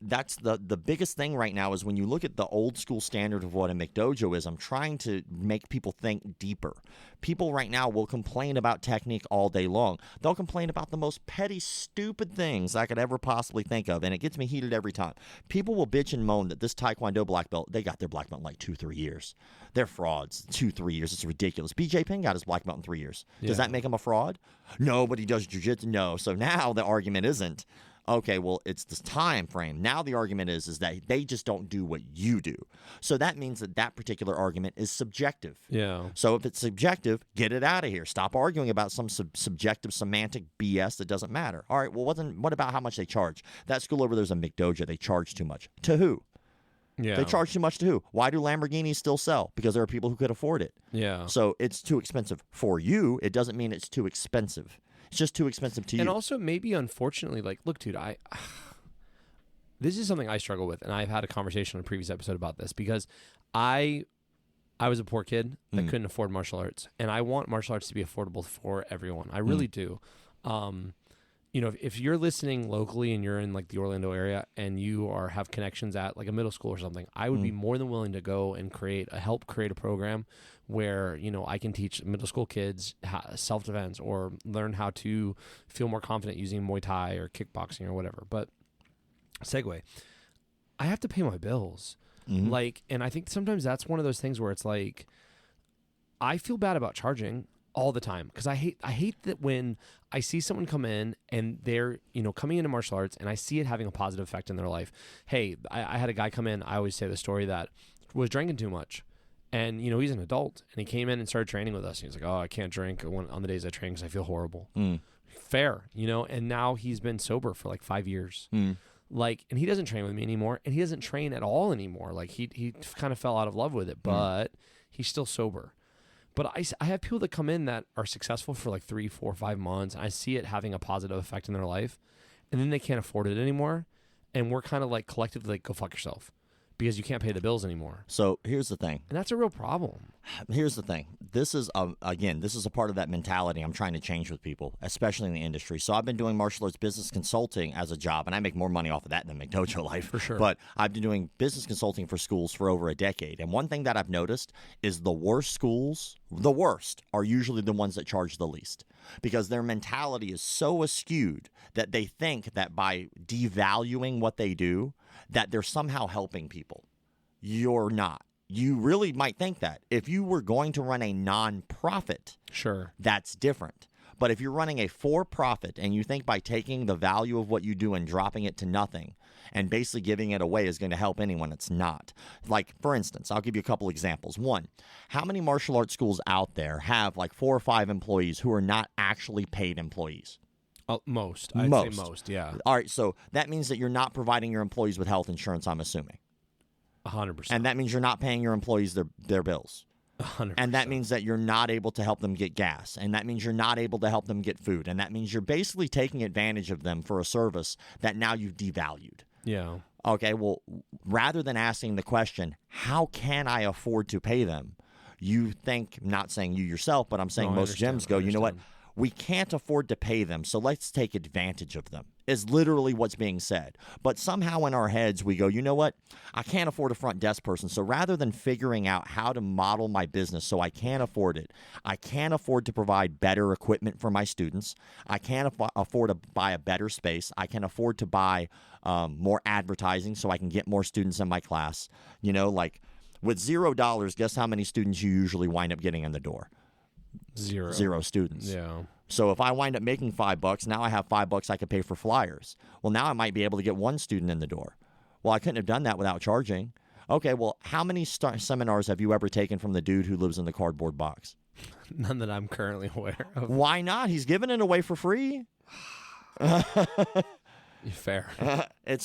that's the biggest thing right now is when you look at the old school standard of what a McDojo is, I'm trying to make people think deeper. People right now will complain about technique all day long. They'll complain about the most petty, stupid things I could ever possibly think of, and it gets me heated every time. People will bitch and moan that this Taekwondo black belt, they got their black belt in like 2-3 years. They're frauds. 2-3 years. It's ridiculous. BJ Penn got his black belt in 3 years. Does that make him a fraud? No, but he does jiu-jitsu. No. So now the argument isn't, okay, well, it's this time frame. Now the argument is that they just don't do what you do. So that means that particular argument is subjective. Yeah. So if it's subjective, get it out of here. Stop arguing about some subjective semantic BS that doesn't matter. All right, well, what about how much they charge? That school over there's a McDojo. They charge too much. To who? Yeah. They charge too much to who? Why do Lamborghinis still sell? Because there are people who could afford it. Yeah. So it's too expensive for you. It doesn't mean it's too expensive. It's just too expensive to you. And also maybe unfortunately, like, look, dude, this is something I struggle with, and I've had a conversation on a previous episode about this because I was a poor kid that couldn't afford martial arts, and I want martial arts to be affordable for everyone. I really do. You know, if you're listening locally and you're in like the Orlando area and you have connections at like a middle school or something, I would be more than willing to go and help create a program where, you know, I can teach middle school kids self-defense or learn how to feel more confident using Muay Thai or kickboxing or whatever. But segue, I have to pay my bills. Like, and I think sometimes that's one of those things where it's like, I feel bad about charging all the time because I hate that when I see someone come in and they're, you know, coming into martial arts and I see it having a positive effect in their life. Hey, I had a guy come in, I always say the story, that was drinking too much. And, you know, he's an adult and he came in and started training with us. And he's like, oh, I can't drink on the days I train because I feel horrible. Fair, you know, and now he's been sober for like 5 years. Like, and he doesn't train with me anymore, and he doesn't train at all anymore. Like he kind of fell out of love with it, but he's still sober. But I have people that come in that are successful for like 3, 4, 5 months, and I see it having a positive effect in their life, and then they can't afford it anymore, and we're kind of like collectively like, go fuck yourself, because you can't pay the bills anymore. So here's the thing. And that's a real problem. Here's the thing. This is, again, this is a part of that mentality I'm trying to change with people, especially in the industry. So I've been doing martial arts business consulting as a job, and I make more money off of that than McDojo Life. For sure. But I've been doing business consulting for schools for over a decade. And one thing that I've noticed is the worst schools, the worst, are usually the ones that charge the least. Because their mentality is so askewed that they think that by devaluing what they do, that they're somehow helping people. You're not. You really might think that. If you were going to run a nonprofit, sure, that's different. But if you're running a for-profit and you think by taking the value of what you do and dropping it to nothing and basically giving it away is going to help anyone, it's not. Like, for instance, I'll give you a couple examples. One, how many martial arts schools out there have like 4 or 5 employees who are not actually paid employees? Most. I'd say most, yeah. All right, so that means that you're not providing your employees with health insurance, I'm assuming. 100%. And that means you're not paying your employees their bills. 100%. And that means that you're not able to help them get gas. And that means you're not able to help them get food. And that means you're basically taking advantage of them for a service that now you've devalued. Yeah. Okay, well, rather than asking the question, how can I afford to pay them? You think, not saying you yourself, but I'm saying most gyms go, you know what? We can't afford to pay them, so let's take advantage of them, is literally what's being said. But somehow in our heads, we go, you know what? I can't afford a front desk person, so rather than figuring out how to model my business so I can afford it, I can't afford to provide better equipment for my students. I can't afford to buy a better space. I can afford to buy more advertising so I can get more students in my class. You know, like with $0, guess how many students you usually wind up getting in the door? Zero students. Yeah. So if I wind up making $5, now I have $5 I could pay for flyers. Well, now I might be able to get 1 student in the door. Well, I couldn't have done that without charging. Okay, well, how many seminars have you ever taken from the dude who lives in the cardboard box? None that I'm currently aware of. Why not? He's giving it away for free. Fair.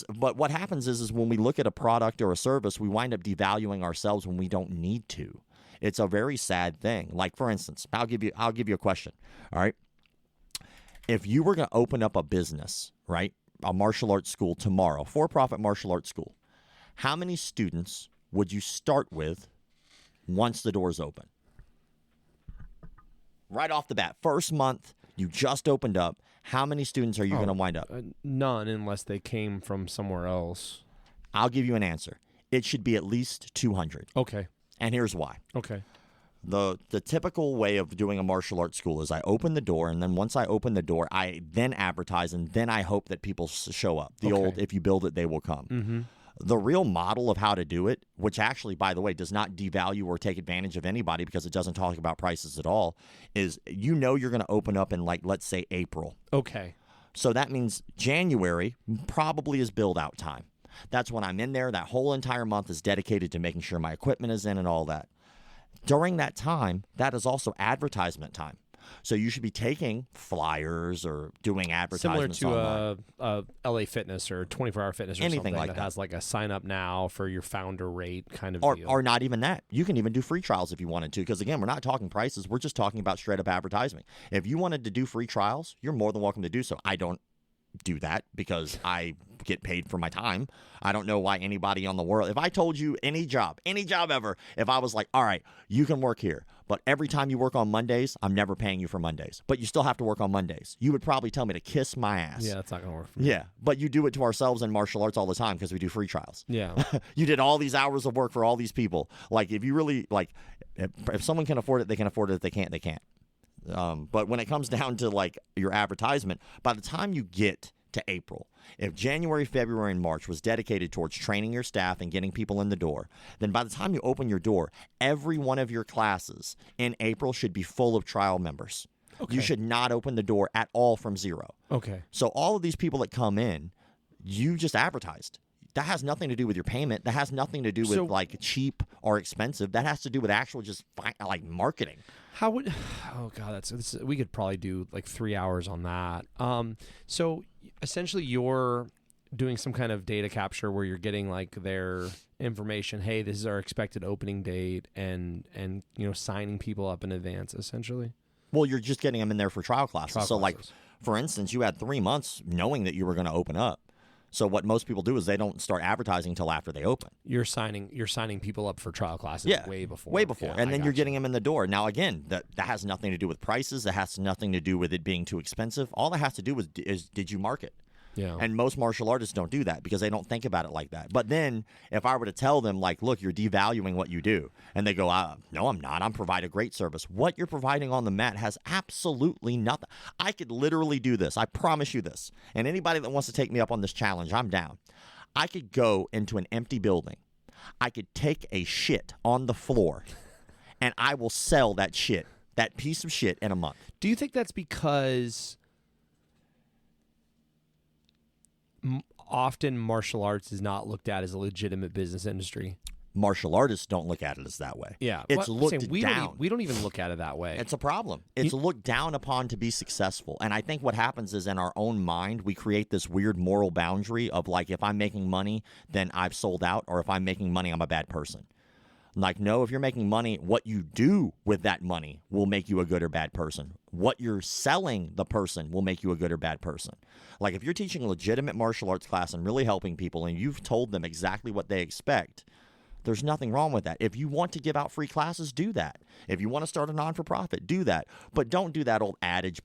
But what happens is when we look at a product or a service, we wind up devaluing ourselves when we don't need to. It's a very sad thing. Like, for instance, I'll give you a question. All right. If you were going to open up a business, right, a martial arts school tomorrow, for-profit martial arts school, how many students would you start with once the doors open? Right off the bat, first month, you just opened up. How many students are you going to wind up? None, unless they came from somewhere else. I'll give you an answer. It should be at least 200. Okay. And here's why. Okay. The typical way of doing a martial arts school is I open the door, and then once I open the door, I then advertise, and then I hope that people show up. The old, if you build it, they will come. Mm-hmm. The real model of how to do it, which actually, by the way, does not devalue or take advantage of anybody because it doesn't talk about prices at all, is you're going to open up in, like, let's say April. Okay. So that means January probably is build-out time. That's when I'm in there. That whole entire month is dedicated to making sure my equipment is in and all that. During that time, that is also advertisement time. So you should be taking flyers or doing advertisements similar to LA Fitness or 24-Hour Fitness or anything something like that that has like a sign up now for your founder rate kind of deal. Or not even that. You can even do free trials if you wanted to, because again, we're not talking prices. We're just talking about straight up advertising. If you wanted to do free trials, you're more than welcome to do so. I don't do that because I get paid for my time. I don't know why anybody on the world, if I told you any job ever, if I was like, all right, you can work here, but every time you work on Mondays, I'm never paying you for Mondays, but you still have to work on Mondays, you would probably tell me to kiss my ass. Yeah, that's not going to work for me. Yeah, but you do it to ourselves in martial arts all the time because we do free trials. Yeah. You did all these hours of work for all these people. Like, if you really, like, if someone can afford it, they can afford it. If they can't, they can't. But when it comes down to, like, your advertisement, by the time you get to April, if January, February, and March was dedicated towards training your staff and getting people in the door, then by the time you open your door, every one of your classes in April should be full of trial members. Okay. You should not open the door at all from zero. Okay. So all of these people that come in, you just advertised. That has nothing to do with your payment. That has nothing to do with like cheap or expensive. That has to do with actual just like marketing. How would? Oh God, we could probably do like 3 hours on that. So essentially, you're doing some kind of data capture where you're getting like their information. Hey, this is our expected opening date, and signing people up in advance. Essentially. Well, you're just getting them in there for trial classes. So like, for instance, you had 3 months knowing that you were going to open up. So what most people do is they don't start advertising until after they open. You're signing people up for trial classes way before. Way before. Yeah, and then you're getting them in the door. Now, again, that has nothing to do with prices. That has nothing to do with it being too expensive. All that has to do is did you market? Yeah. And most martial artists don't do that because they don't think about it like that. But then if I were to tell them, like, look, you're devaluing what you do, and they go, no, I'm not. I'm providing a great service. What you're providing on the mat has absolutely nothing. I could literally do this. I promise you this. And anybody that wants to take me up on this challenge, I'm down. I could go into an empty building. I could take a shit on the floor, and I will sell that shit, that piece of shit, in a month. Do you think that's because often martial arts is not looked at as a legitimate business industry? Martial artists don't look at it as that way. Yeah. It's looked down. We don't even look at it that way. It's a problem. It's looked down upon to be successful. And I think what happens is in our own mind, we create this weird moral boundary of like, if I'm making money, then I've sold out, or if I'm making money, I'm a bad person. Like, no, if you're making money, what you do with that money will make you a good or bad person. What you're selling the person will make you a good or bad person. Like, if you're teaching a legitimate martial arts class and really helping people and you've told them exactly what they expect, there's nothing wrong with that. If you want to give out free classes, do that. If you want to start a non-for-profit, do that. But don't do that old adage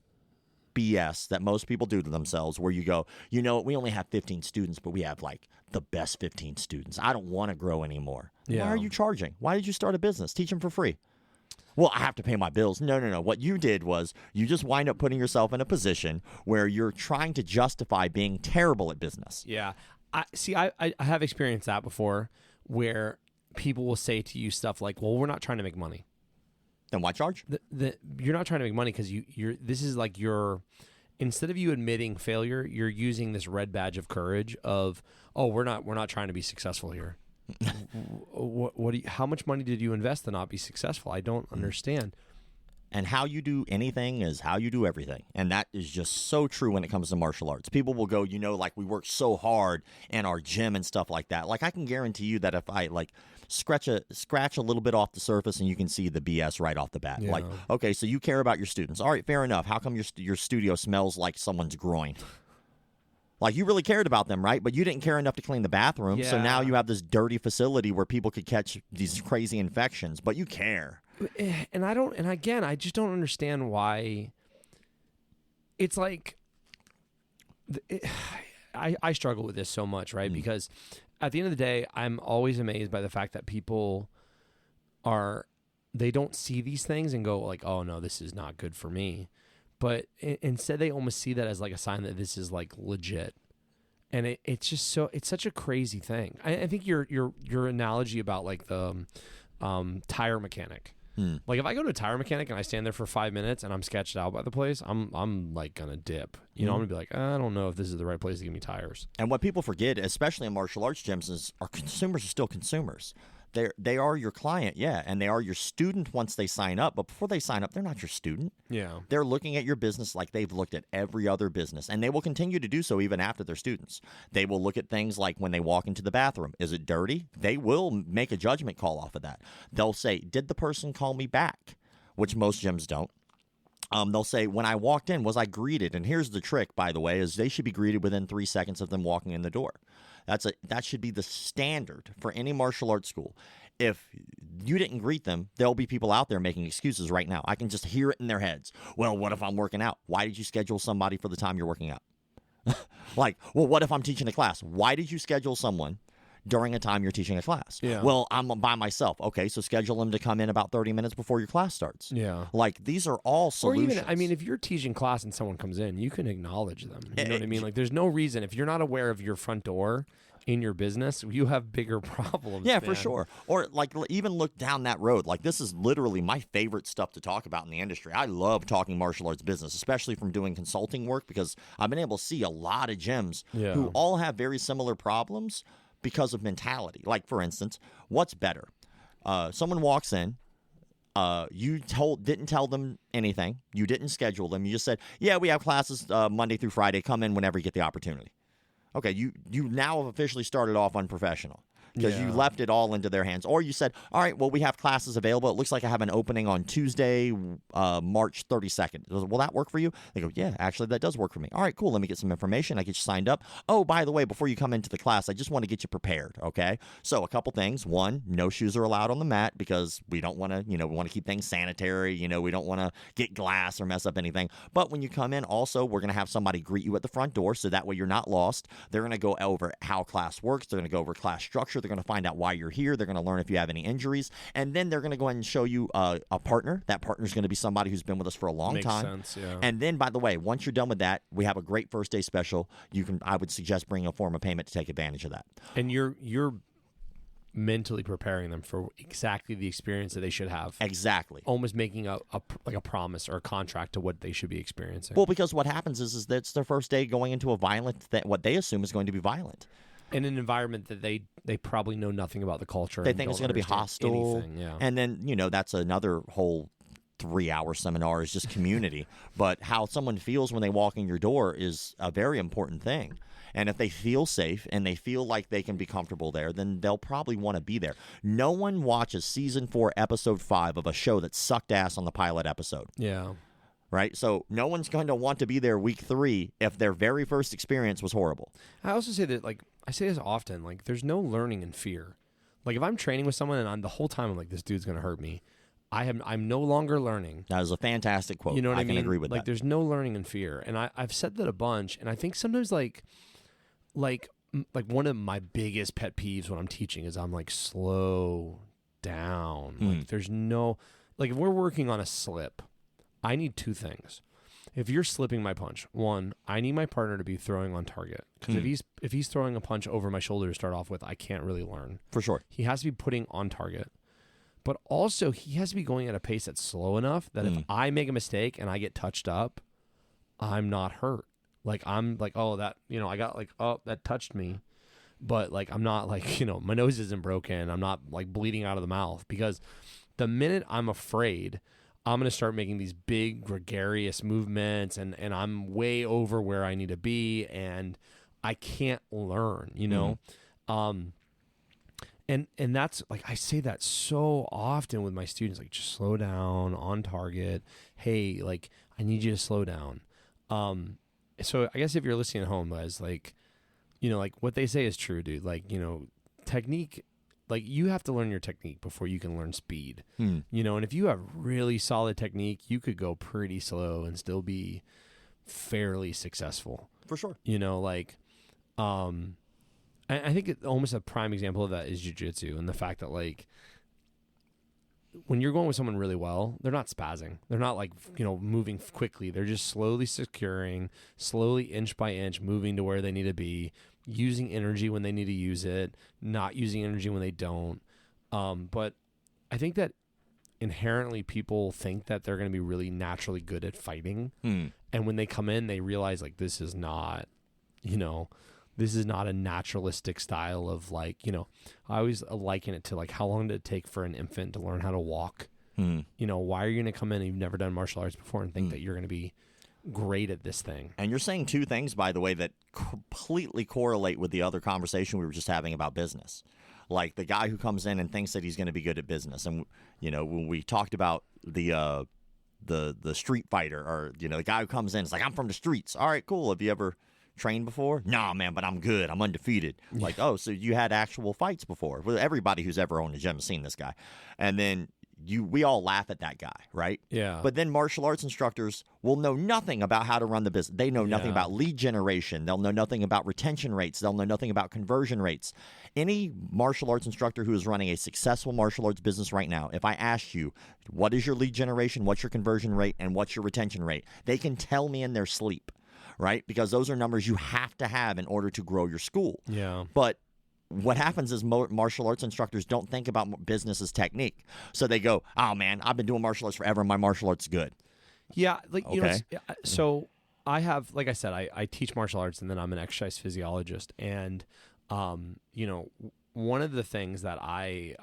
BS that most people do to themselves where you go, you know, we only have 15 students, but we have like the best 15 students. I don't want to grow anymore. Yeah. Why are you charging? Why did you start a business? Teach them for free. Well, I have to pay my bills. No. What you did was you just wind up putting yourself in a position where you're trying to justify being terrible at business. Yeah. I have experienced that before where people will say to you stuff like, well, we're not trying to make money. Then why charge? You're not trying to make money because this is like instead of you admitting failure, you're using this red badge of courage of, oh, we're not trying to be successful here. How much money did you invest to not be successful? I don't understand. And how you do anything is how you do everything. And that is just so true when it comes to martial arts. People will go, like we work so hard in our gym and stuff like that. Like I can guarantee you that if I like scratch a little bit off the surface and you can see the BS right off the bat. Yeah. Like, okay, so you care about your students. All right, fair enough. How come your studio smells like someone's groin? Like, you really cared about them, right? But you didn't care enough to clean the bathroom. Yeah. So now you have this dirty facility where people could catch these crazy infections, but you care. And I just don't understand why. It's like, I struggle with this so much, right? Because at the end of the day, I'm always amazed by the fact that people they don't see these things and go like, oh no, this is not good for me. But instead, they almost see that as like a sign that this is like legit, and it's just it's such a crazy thing. I think your analogy about like the tire mechanic, like if I go to a tire mechanic and I stand there for 5 minutes and I'm sketched out by the place, I'm like gonna dip. I'm gonna be like, I don't know if this is the right place to give me tires. And what people forget, especially in martial arts gyms, is our consumers are still consumers. They are your client, yeah, and they are your student once they sign up. But before they sign up, they're not your student. Yeah. They're looking at your business like they've looked at every other business, and they will continue to do so even after they're students. They will look at things like when they walk into the bathroom. Is it dirty? They will make a judgment call off of that. They'll say, did the person call me back? Which most gyms don't. They'll say, when I walked in, was I greeted? And here's the trick, by the way, is they should be greeted within 3 seconds of them walking in the door. That should be the standard for any martial arts school. If you didn't greet them, there'll be people out there making excuses right now. I can just hear it in their heads. Well, what if I'm working out? Why did you schedule somebody for the time you're working out? Like, well, what if I'm teaching a class? Why did you schedule someone during a time you're teaching a class? Yeah. Well, I'm by myself. Okay, so schedule them to come in about 30 minutes before your class starts. Yeah. Like, these are all solutions. Or even, if you're teaching class and someone comes in, you can acknowledge them. You know what I mean? Like, there's no reason. If you're not aware of your front door in your business, you have bigger problems. Yeah, man. for sure. Or like even look down that road. Like this is literally my favorite stuff to talk about in the industry. I love talking martial arts business, especially from doing consulting work, because I've been able to see a lot of gyms who all have very similar problems because of mentality. Like for instance, what's better? Someone walks in. You didn't tell them anything. You didn't schedule them. You just said, yeah, we have classes Monday through Friday. Come in whenever you get the opportunity. Okay, you now have officially started off unprofessional. because you left it all into their hands. Or you said, all right, well, we have classes available. It looks like I have an opening on Tuesday, March 32nd. Will that work for you? They go, yeah, actually, that does work for me. All right, cool. Let me get some information. I get you signed up. Oh, by the way, before you come into the class, I just want to get you prepared, okay? So a couple things. One, no shoes are allowed on the mat because we don't want to, we want to keep things sanitary. We don't want to get glass or mess up anything. But when you come in, also, we're going to have somebody greet you at the front door so that way you're not lost. They're going to go over how class works. They're going to go over class structure. They're going to find out why you're here. They're going to learn if you have any injuries. And then they're going to go ahead and show you a partner. That partner is going to be somebody who's been with us for a long time. Makes sense, yeah. And then, by the way, once you're done with that, we have a great first day special. I would suggest bringing a form of payment to take advantage of that. And you're mentally preparing them for exactly the experience that they should have. Exactly. Almost making a promise or a contract to what they should be experiencing. Well, because what happens is that it's their first day going into a violent, what they assume is going to be violent. In an environment that they probably know nothing about the culture. They think it's going to be hostile. Anything, yeah. And then, that's another whole 3-hour seminar is just community. But how someone feels when they walk in your door is a very important thing. And if they feel safe and they feel like they can be comfortable there, then they'll probably want to be there. No one watches season 4, episode 5 of a show that sucked ass on the pilot episode. Yeah. Right? So no one's going to want to be there week 3 if their very first experience was horrible. I also say that, I say this often, there's no learning in fear. If I'm training with someone and the whole time I'm like, this dude's going to hurt me, I'm no longer learning. That is a fantastic quote. You know what I mean? I can agree with that. There's no learning in fear. And I've said that a bunch, and I think sometimes one of my biggest pet peeves when I'm teaching is I'm slow down. There's no, if we're working on a slip, I need 2 things. If you're slipping my punch, 1, I need my partner to be throwing on target. Because if he's throwing a punch over my shoulder to start off with, I can't really learn. For sure. He has to be putting on target. But also, he has to be going at a pace that's slow enough that if I make a mistake and I get touched up, I'm not hurt. I'm oh, that, I got oh, that touched me. But I'm not my nose isn't broken. I'm not bleeding out of the mouth. Because the minute I'm afraid, I'm going to start making these big gregarious movements and I'm way over where I need to be and I can't learn, And that's I say that so often with my students, just slow down, on target. Hey, I need you to slow down. So I guess if you're listening at home, guys, what they say is true, dude. Technique, you have to learn your technique before you can learn speed. And if you have really solid technique, you could go pretty slow and still be fairly successful. For sure. I think almost a prime example of that is jiu-jitsu and the fact that when you're going with someone really well, they're not spazzing. They're not moving quickly. They're just slowly securing, slowly inch by inch, moving to where they need to be, using energy when they need to use it, not using energy when they don't. But I think that inherently people think that they're going to be really naturally good at fighting. And when they come in, they realize this is not, this is not a naturalistic style of I always liken it to how long did it take for an infant to learn how to walk? Why are you going to come in and you've never done martial arts before and think that you're going to be great at this thing? And you're saying 2 things, by the way, that completely correlate with the other conversation we were just having about business. The guy who comes in and thinks that he's going to be good at business. And, when we talked about the street fighter or, the guy who comes in, it's I'm from the streets. All right, cool. Have you ever trained before? Nah, man, but I'm good. I'm undefeated. Oh, so you had actual fights before. Well, everybody who's ever owned a gym has seen this guy. And then we all laugh at that guy, right? Yeah. But then martial arts instructors will know nothing about how to run the business. They know nothing about lead generation. They'll know nothing about retention rates. They'll know nothing about conversion rates. Any martial arts instructor who is running a successful martial arts business right now, if I asked you, what is your lead generation, what's your conversion rate, and what's your retention rate, they can tell me in their sleep. Right? Because those are numbers you have to have in order to grow your school. Yeah. But what happens is martial arts instructors don't think about business as technique. So they go, oh, man, I've been doing martial arts forever and my martial arts is good. Yeah. So I have, like I said, I teach martial arts and then I'm an exercise physiologist. And, one of the things that I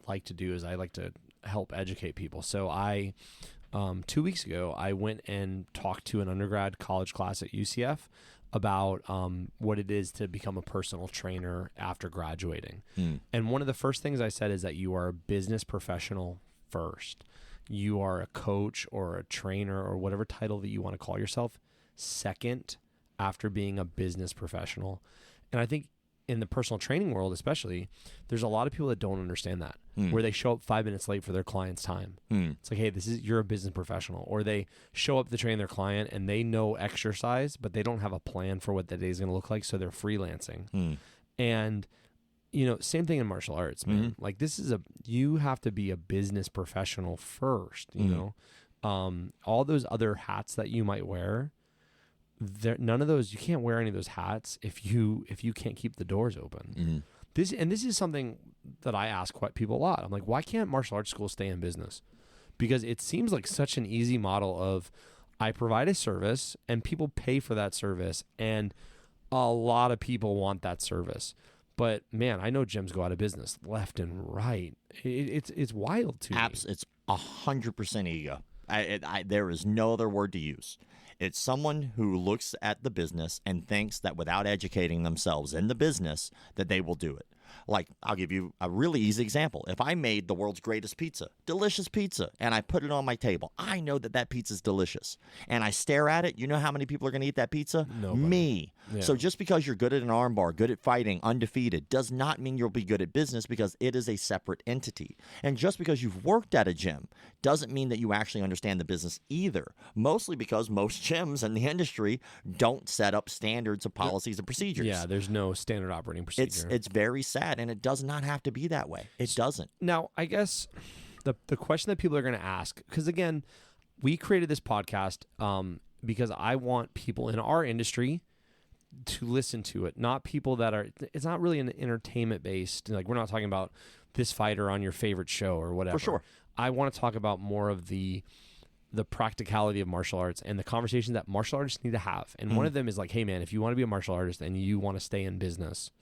like to do is I like to help educate people. So 2 weeks ago, I went and talked to an undergrad college class at UCF about what it is to become a personal trainer after graduating. And one of the first things I said is that you are a business professional first. You are a coach or a trainer or whatever title that you want to call yourself second after being a business professional. And I think in the personal training world especially, there's a lot of people that don't understand that, where they show up 5 minutes late for their client's time. It's like, hey, you're a business professional. Or they show up to train their client and they know exercise, but they don't have a plan for what that day is going to look like, so they're freelancing. And, same thing in martial arts, man. Like you have to be a business professional first, all those other hats that you might wear, none of those, you can't wear any of those hats if you can't keep the doors open. This is something that I ask people a lot. I'm like, why can't martial arts schools stay in business? Because it seems like such an easy model of, I provide a service and people pay for that service, and a lot of people want that service. But man, I know gyms go out of business left and right. It's wild to me. It's 100% ego. There is no other word to use. It's someone who looks at the business and thinks that without educating themselves in the business, that they will do it. Like, I'll give you a really easy example. If I made the world's greatest pizza, delicious pizza, and I put it on my table, I know that pizza's delicious. And I stare at it, you know how many people are going to eat that pizza? Nobody. Me. Yeah. So just because you're good at an armbar, good at fighting, undefeated, does not mean you'll be good at business, because it is a separate entity. And just because you've worked at a gym doesn't mean that you actually understand the business either. Mostly because most gyms in the industry don't set up standards of policies and procedures. Yeah, there's no standard operating procedure. It's very sad, and it does not have to be that way. It doesn't. Now, I guess the question that people are going to ask, because again, we created this podcast because I want people in our industry to listen to it, not people that are, it's not really an entertainment based, like we're not talking about this fighter on your favorite show or whatever. For sure. I want to talk about more of the practicality of martial arts and the conversations that martial artists need to have. And one of them is like, hey man, if you want to be a martial artist and you want to stay in business,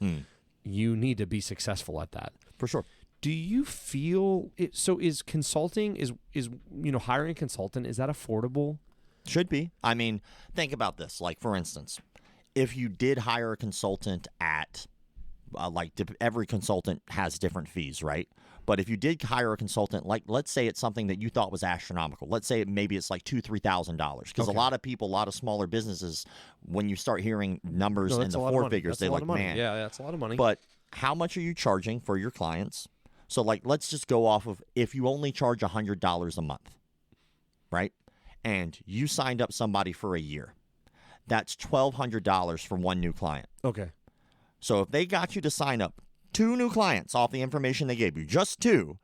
you need to be successful at that. For sure. Do you feel it? So is consulting, is hiring a consultant, is that affordable? Should be. I mean, think about this. Like, for instance, if you did hire a consultant at, every consultant has different fees, right? But if you did hire a consultant, like, let's say it's something that you thought was astronomical. Let's say maybe it's like $2,000-$3,000. Because a lot of people, a lot of smaller businesses, when you start hearing numbers in the four figures, they're like, man. Yeah, that's a lot of money. But how much are you charging for your clients? So, like, let's just go off of, if you only charge $100 a month, right? And you signed up somebody for a year, that's $1,200 for one new client. Okay. So if they got you to sign up 2 new clients off the information they gave you, just 2,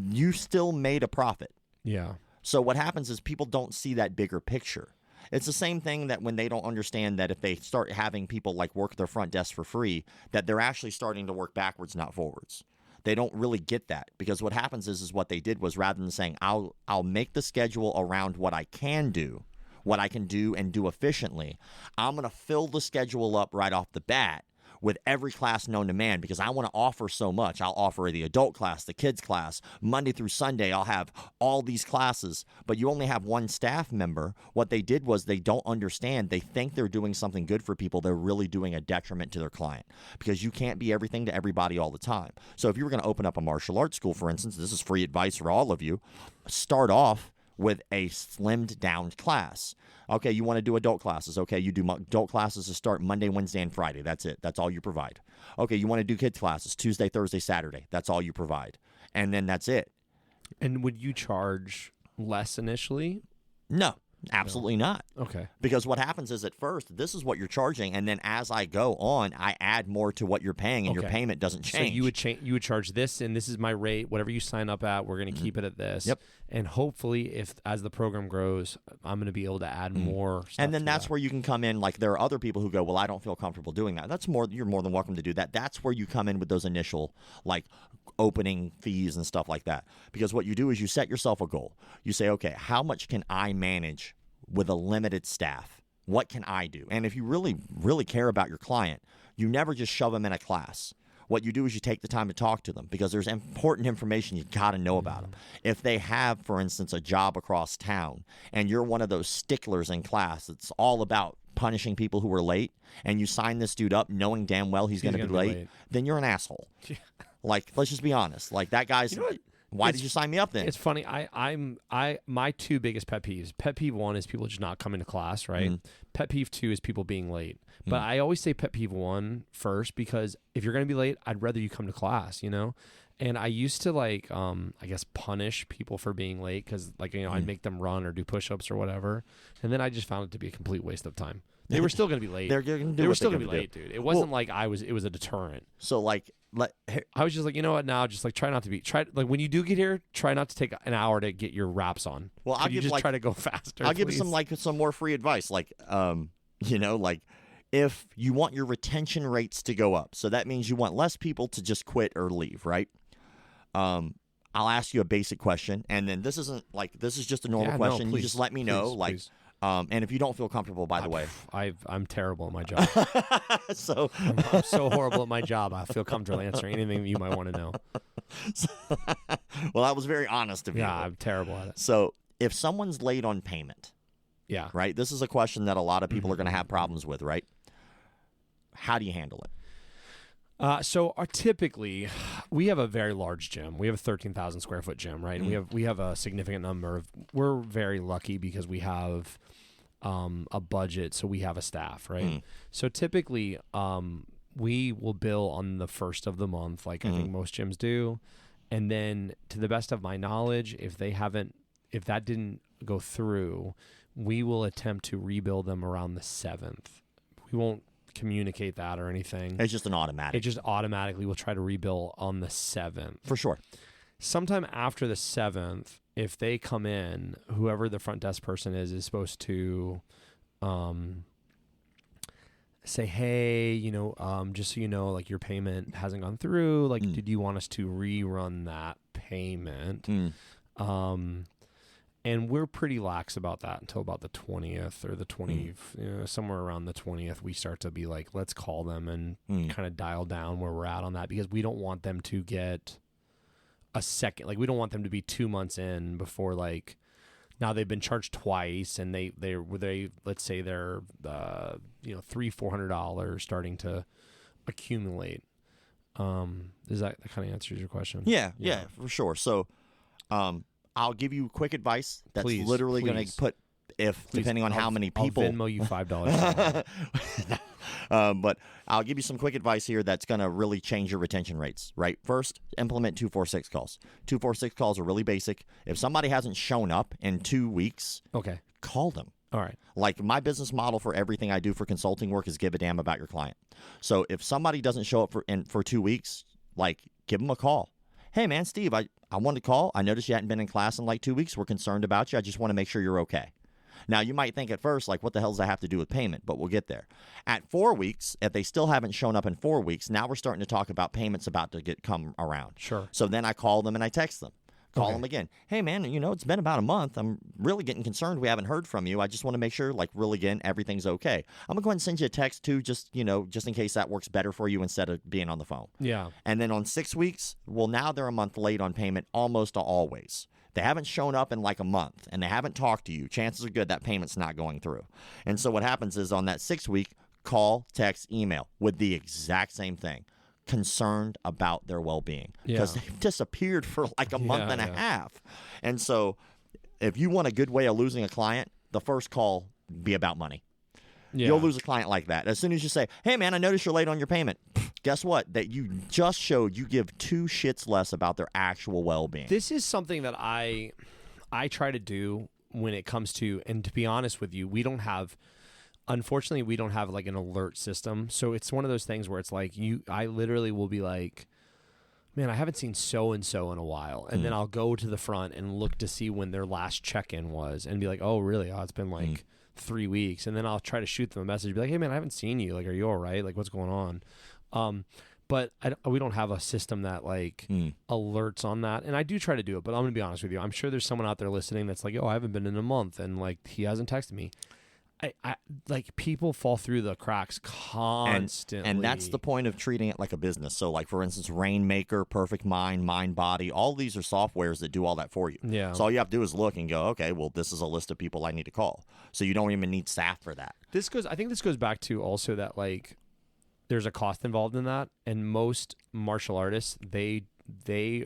you still made a profit. Yeah. So what happens is people don't see that bigger picture. It's the same thing that when they don't understand that if they start having people like work their front desk for free, that they're actually starting to work backwards, not forwards. They don't really get that, because what happens is what they did was, rather than saying, I'll make the schedule around what I can do, what I can do and do efficiently, I'm going to fill the schedule up right off the bat with every class known to man, because I want to offer so much. I'll offer the adult class, the kids class, Monday through Sunday. I'll have all these classes, but you only have one staff member. What they did was, they don't understand. They think they're doing something good for people. They're really doing a detriment to their client, because you can't be everything to everybody all the time. So if you were going to open up a martial arts school, for instance, this is free advice for all of you, start off with a slimmed down class. Okay, you want to do adult classes. Okay, you do adult classes to start Monday, Wednesday, and Friday. That's it. That's all you provide. Okay, you want to do kids classes Tuesday, Thursday, Saturday. That's all you provide. And then that's it. And would you charge less initially? No. Absolutely not. Okay. Because what happens is, at first, this is what you're charging, and then as I go on, I add more to what you're paying, and your payment doesn't change. So you would charge this, and this is my rate. Whatever you sign up at, we're going to keep it at this. Yep. And hopefully, as the program grows, I'm going to be able to add more stuff. And then that's where you can come in. Like, there are other people who go, well, I don't feel comfortable doing that. You're more than welcome to do that. That's where you come in with those initial, like, opening fees and stuff like that. Because what you do is you set yourself a goal. You say, okay, how much can I manage with a limited staff? What can I do? And if you really, really care about your client, you never just shove them in a class. What you do is you take the time to talk to them, because there's important information you got to know about them. If they have, for instance, a job across town, and you're one of those sticklers in class that's all about punishing people who are late, and you sign this dude up knowing damn well he's going to be late, then you're an asshole. Like, let's just be honest. Like, that guy's... Why did you sign me up then? It's funny. My two biggest pet peeves. Pet peeve 1 is people just not coming to class, right? Pet peeve 2 is people being late. But I always say pet peeve 1 first, because if you're going to be late, I'd rather you come to class, you know? And I used to I guess punish people for being late, because I'd make them run or do push-ups or whatever. And then I just found it to be a complete waste of time. They were still going to be late. They were still going to be late, dude. It wasn't it was a deterrent. So I was just like, you know what? Now, just try not to be when you do get here, try not to take an hour to get your wraps on. Well, I'll give try to go faster. I'll give you some more free advice. If you want your retention rates to go up, so that means you want less people to just quit or leave, right? I'll ask you a basic question, and then this is just a normal question. No, please, you just let me know, please. And if you don't feel comfortable, by the way, I'm terrible at my job. I'm so horrible at my job. I feel comfortable answering anything you might want to know. Well, I was very honest of you. Yeah, I'm terrible at it. So if someone's late on payment, yeah, right. This is a question that a lot of people are going to have problems with, right? How do you handle it? Typically, we have a very large gym. We have a 13,000 square foot gym, right? And we have a significant number of. We're very lucky because we have a budget, so we have a staff, right? So typically, we will bill on the first of the month, like I think most gyms do, and then to the best of my knowledge, if that didn't go through, we will attempt to rebill them around the 7th. We won't communicate that or anything. It's just an automatic. It just automatically will try to rebill on the 7th. For sure. Sometime after the 7th, if they come in, whoever the front desk person is supposed to say, hey, just so you know, like your payment hasn't gone through. Like, did you want us to rerun that payment? And we're pretty lax about that until about the 20th or the 20th, somewhere around the 20th, we start to be like, let's call them and kind of dial down where we're at on that, because we don't want them to get a second. Like, we don't want them to be 2 months in before, like, now they've been charged twice and they let's say they're, $300-$400 starting to accumulate. Does that kind of answers your question? Yeah, for sure. So, I'll give you quick advice that's literally going to put, depending on how many people. I'll Venmo you $5. But I'll give you some quick advice here that's going to really change your retention rates, right? First, implement 246 calls. 246 calls are really basic. If somebody hasn't shown up in 2 weeks, call them. All right. Like, my business model for everything I do for consulting work is give a damn about your client. So if somebody doesn't show up for 2 weeks, like, give them a call. Hey, man, Steve, I wanted to call. I noticed you hadn't been in class in like 2 weeks. We're concerned about you. I just want to make sure you're okay. Now, you might think at first, like, what the hell does that have to do with payment? But we'll get there. At 4 weeks, if they still haven't shown up in 4 weeks, now we're starting to talk about payments about to come around. Sure. So then I call them and I text them. Call them again. Hey, man, it's been about a month. I'm really getting concerned we haven't heard from you. I just want to make sure, like, really, again, everything's okay. I'm going to go ahead and send you a text, too, just in case that works better for you instead of being on the phone. Yeah. And then on 6 weeks, well, now they're a month late on payment almost always. They haven't shown up in like a month and they haven't talked to you. Chances are good that payment's not going through. And so what happens is on that 6 week, call, text, email with the exact same thing. Concerned about their well-being because they've disappeared for like a month and a half. And so if you want a good way of losing a client, the first call be about money. You'll lose a client like that. As soon as you say, hey, man, I noticed you're late on your payment. Guess what? That you just showed you give 2 shits less about their actual well-being. This is something that I try to do when it comes to, and to be honest with you, unfortunately, we don't have like an alert system. So it's one of those things where it's like I literally will be like, man, I haven't seen so-and-so in a while. And then I'll go to the front and look to see when their last check-in was and be like, oh, really? Oh, it's been like 3 weeks. And then I'll try to shoot them a message, be like, hey, man, I haven't seen you. Like, are you all right? Like, what's going on? But we don't have a system that like alerts on that. And I do try to do it, but I'm going to be honest with you. I'm sure there's someone out there listening that's like, oh, I haven't been in a month and like he hasn't texted me. I like people fall through the cracks constantly. And that's the point of treating it like a business. So like, for instance, Rainmaker, Perfect Mind, MindBody, all these are softwares that do all that for you. Yeah. So all you have to do is look and go, okay, well, this is a list of people I need to call. So you don't even need staff for that. I think this goes back to also that like there's a cost involved in that, and most martial artists they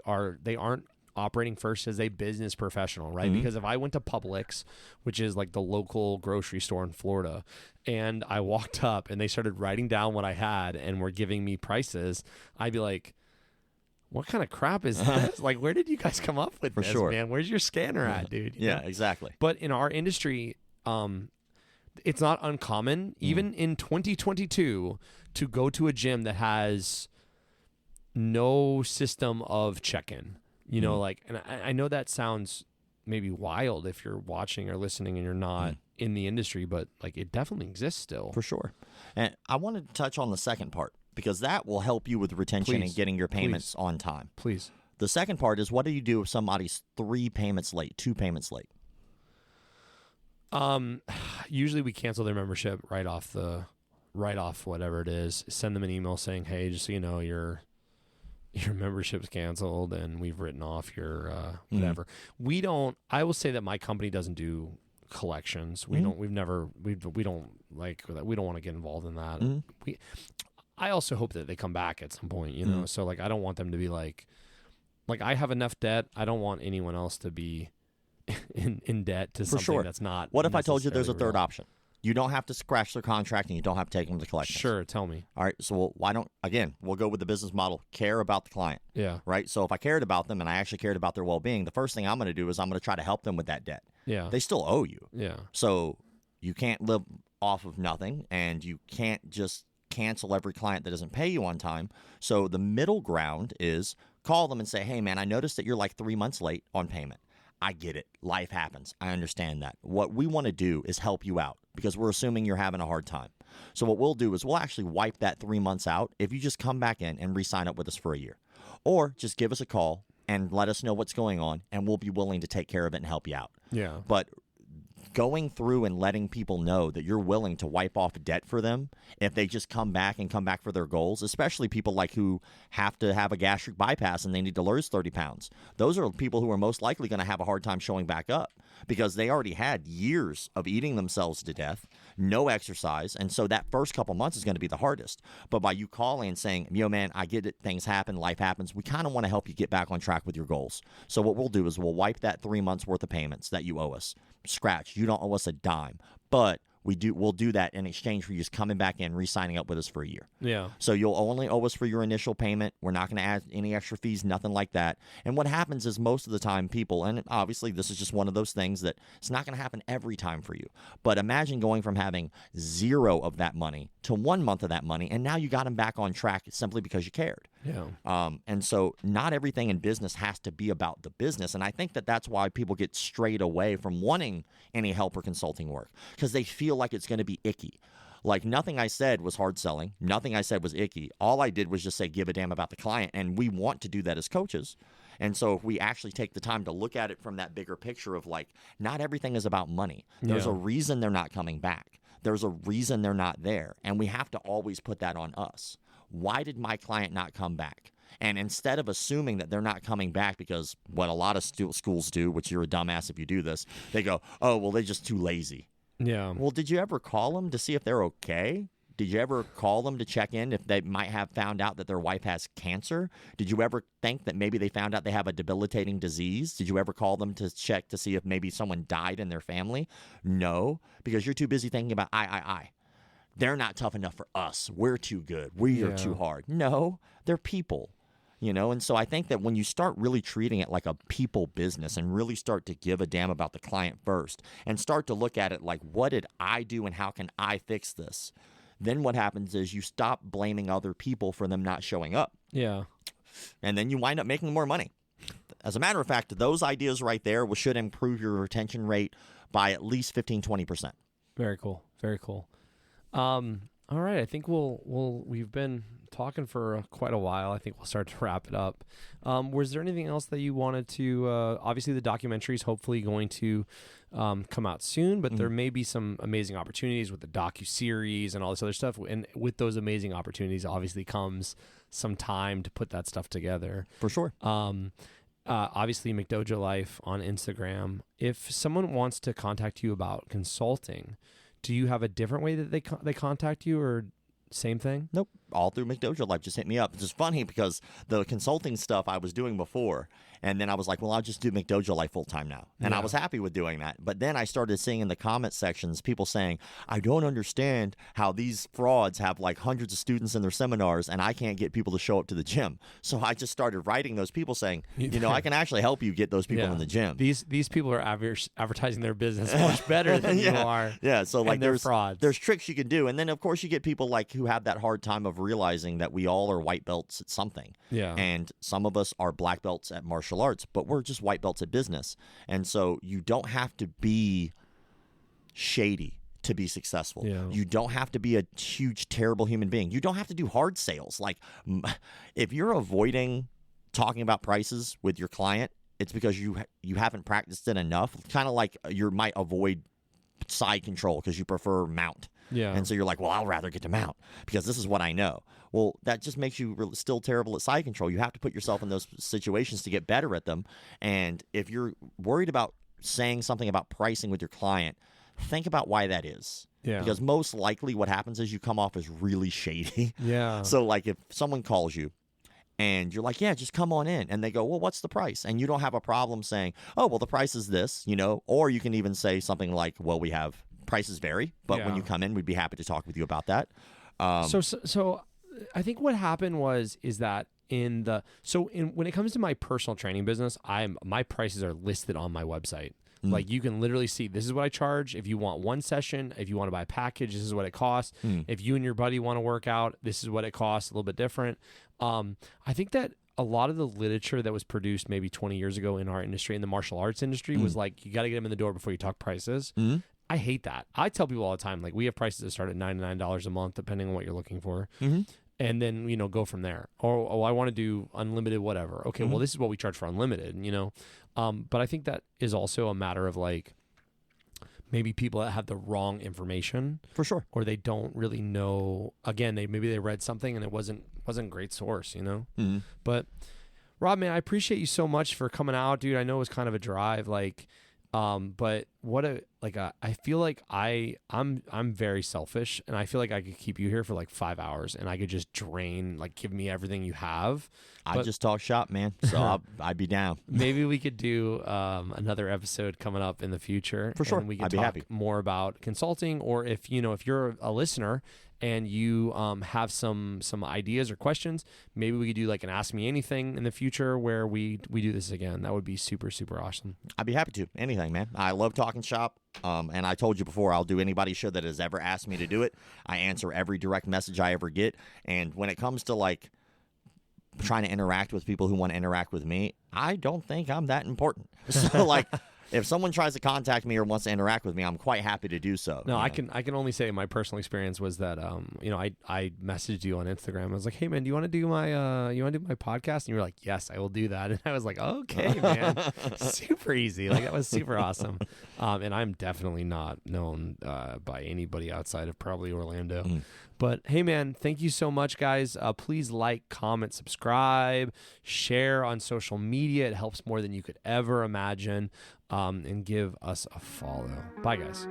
aren't operating first as a business professional, right? Mm-hmm. Because if I went to Publix, which is like the local grocery store in Florida, and I walked up and they started writing down what I had and were giving me prices, I'd be like, what kind of crap is this? Like, where did you guys come up with this, sure. man? Where's your scanner at, dude? You Yeah, know? exactly. But in our industry, it's not uncommon, even in 2022, to go to a gym that has no system of check-in. You know, like, and I know that sounds maybe wild if you're watching or listening and you're not in the industry, but like it definitely exists still. For sure. And I wanted to touch on the second part because that will help you with retention and getting your payments on time. Please. The second part is, what do you do if somebody's 3 payments late, 2 payments late? Usually we cancel their membership right off whatever it is. Send them an email saying, hey, just so you know, your membership's canceled and we've written off your whatever. We don't. I will say that my company doesn't do collections. We don't. We don't like that. We don't want to get involved in that. I also hope that they come back at some point. You know, so like I don't want them to be like I have enough debt. I don't want anyone else to be in debt to something that's not. What if I told you there's a necessarily third option? You don't have to scratch their contract and you don't have to take them to collections. Sure, tell me. All right, so why don't, again, we'll go with the business model, care about the client. Yeah. Right? So if I cared about them and I actually cared about their well-being, the first thing I'm going to do is I'm going to try to help them with that debt. Yeah. They still owe you. Yeah. So you can't live off of nothing, and you can't just cancel every client that doesn't pay you on time. So the middle ground is call them and say, hey, man, I noticed that you're like 3 months late on payment. I get it. Life happens. I understand that. What we want to do is help you out because we're assuming you're having a hard time. So what we'll do is we'll actually wipe that 3 months out if you just come back in and re-sign up with us for a year. Or just give us a call and let us know what's going on, and we'll be willing to take care of it and help you out. Yeah. But going through and letting people know that you're willing to wipe off debt for them if they just come back for their goals, especially people like who have to have a gastric bypass and they need to lose 30 pounds. Those are people who are most likely going to have a hard time showing back up because they already had years of eating themselves to death, no exercise, and so that first couple months is going to be the hardest. But by you calling and saying, yo, man, I get it, things happen, life happens, we kind of want to help you get back on track with your goals. So what we'll do is we'll wipe that 3 months worth of payments that you owe us. Scratch. You don't owe us a dime, but we'll do that in exchange for you just coming back in, re-signing up with us for a year. Yeah. So you'll only owe us for your initial payment. We're not going to add any extra fees, nothing like that. And what happens is most of the time people, and obviously this is just one of those things that it's not going to happen every time for you, but imagine going from having 0 of that money to 1 month of that money, and now you got them back on track simply because you cared. Yeah. And so not everything in business has to be about the business. And I think that that's why people get strayed away from wanting any help or consulting work because they feel like it's going to be icky. Like nothing I said was hard selling. Nothing I said was icky. All I did was just say, give a damn about the client. And we want to do that as coaches. And so if we actually take the time to look at it from that bigger picture of like, not everything is about money. There's a reason they're not coming back. There's a reason they're not there. And we have to always put that on us. Why did my client not come back? And instead of assuming that they're not coming back because what a lot of schools do, which you're a dumbass if you do this, they go, oh, well, they're just too lazy. Yeah. Well, did you ever call them to see if they're okay? Did you ever call them to check in if they might have found out that their wife has cancer? Did you ever think that maybe they found out they have a debilitating disease? Did you ever call them to check to see if maybe someone died in their family? No, because you're too busy thinking about I. They're not tough enough for us. We're too good. We are too hard. No, they're people. You know, and so I think that when you start really treating it like a people business and really start to give a damn about the client first and start to look at it like, what did I do and how can I fix this? Then what happens is you stop blaming other people for them not showing up. Yeah. And then you wind up making more money. As a matter of fact, those ideas right there should improve your retention rate by at least 15-20%. Very cool. Very cool. All right, I think we've been talking for quite a while. I think we'll start to wrap it up. Was there anything else that you wanted to? Obviously, the documentary is hopefully going to come out soon, but there may be some amazing opportunities with the docu-series and all this other stuff. And with those amazing opportunities, obviously comes some time to put that stuff together. For sure. Obviously, McDojo Life on Instagram. If someone wants to contact you about consulting, do you have a different way that they contact you, or same thing? Nope. All through McDojo Life. Just hit me up. It's just funny because the consulting stuff I was doing before, and then I was like, well, I'll just do McDojo Life full time now. And I was happy with doing that. But then I started seeing in the comment sections people saying, I don't understand how these frauds have like hundreds of students in their seminars and I can't get people to show up to the gym. So I just started writing those people saying, I can actually help you get those people in the gym. These people are advertising their business much better than you are. Yeah. So like there's frauds. There's tricks you can do. And then of course you get people like who have that hard time of realizing that we all are white belts at something. Yeah. And some of us are black belts at martial arts, but we're just white belts at business. And so you don't have to be shady to be successful. Yeah. You don't have to be a huge, terrible human being. You don't have to do hard sales. Like if you're avoiding talking about prices with your client, it's because you haven't practiced it enough. Kind of like you might avoid side control because you prefer mount. Yeah. And so you're like, well, I'll rather get to mount because this is what I know. Well, that just makes you still terrible at side control. You have to put yourself in those situations to get better at them. And if you're worried about saying something about pricing with your client, think about why that is. Yeah. Because most likely what happens is you come off as really shady. Yeah. So like if someone calls you and you're like, yeah, just come on in. And they go, well, what's the price? And you don't have a problem saying, oh, well, the price is this, or you can even say something like, well, we have prices vary, but when you come in, we'd be happy to talk with you about that. So I think what happened is that when it comes to my personal training business, my prices are listed on my website. Like you can literally see this is what I charge. If you want one session, if you want to buy a package, this is what it costs. If you and your buddy want to work out, this is what it costs. A little bit different. I think that a lot of the literature that was produced maybe 20 years ago in our industry, in the martial arts industry, was like you got to get them in the door before you talk prices. I hate that. I tell people all the time, like we have prices that start at $99 a month, depending on what you're looking for. And then, go from there. Or, I want to do unlimited whatever. Okay, well, this is what we charge for unlimited, But I think that is also a matter of like maybe people that have the wrong information. For sure. Or they don't really know. Again, maybe they read something and it wasn't a great source, But Rob, man, I appreciate you so much for coming out, dude. I know it was kind of a drive, like... but I feel like I'm very selfish, and I feel like I could keep you here for like 5 hours and I could just drain, like give me everything you have. I just talk shop, man. So I'd be down. Maybe we could do another episode coming up in the future. For sure. And we could I'd be talk happy. more about consulting, or if you're a listener and you have some ideas or questions, maybe we could do like an Ask Me Anything in the future where we do this again. That would be super, super awesome. I'd be happy to. Anything, man. I love talking shop. And I told you before, I'll do anybody's show that has ever asked me to do it. I answer every direct message I ever get. And when it comes to like trying to interact with people who want to interact with me, I don't think I'm that important. So like if someone tries to contact me or wants to interact with me, I'm quite happy to do so. No, I can only say my personal experience was that I messaged you on Instagram. I was like, hey man, do you want to do my podcast? And you were like, yes, I will do that. And I was like, okay, man, super easy. Like that was super awesome. And I'm definitely not known by anybody outside of probably Orlando. But hey, man, thank you so much, guys. Please like, comment, subscribe, share on social media. It helps more than you could ever imagine. And give us a follow. Bye, guys.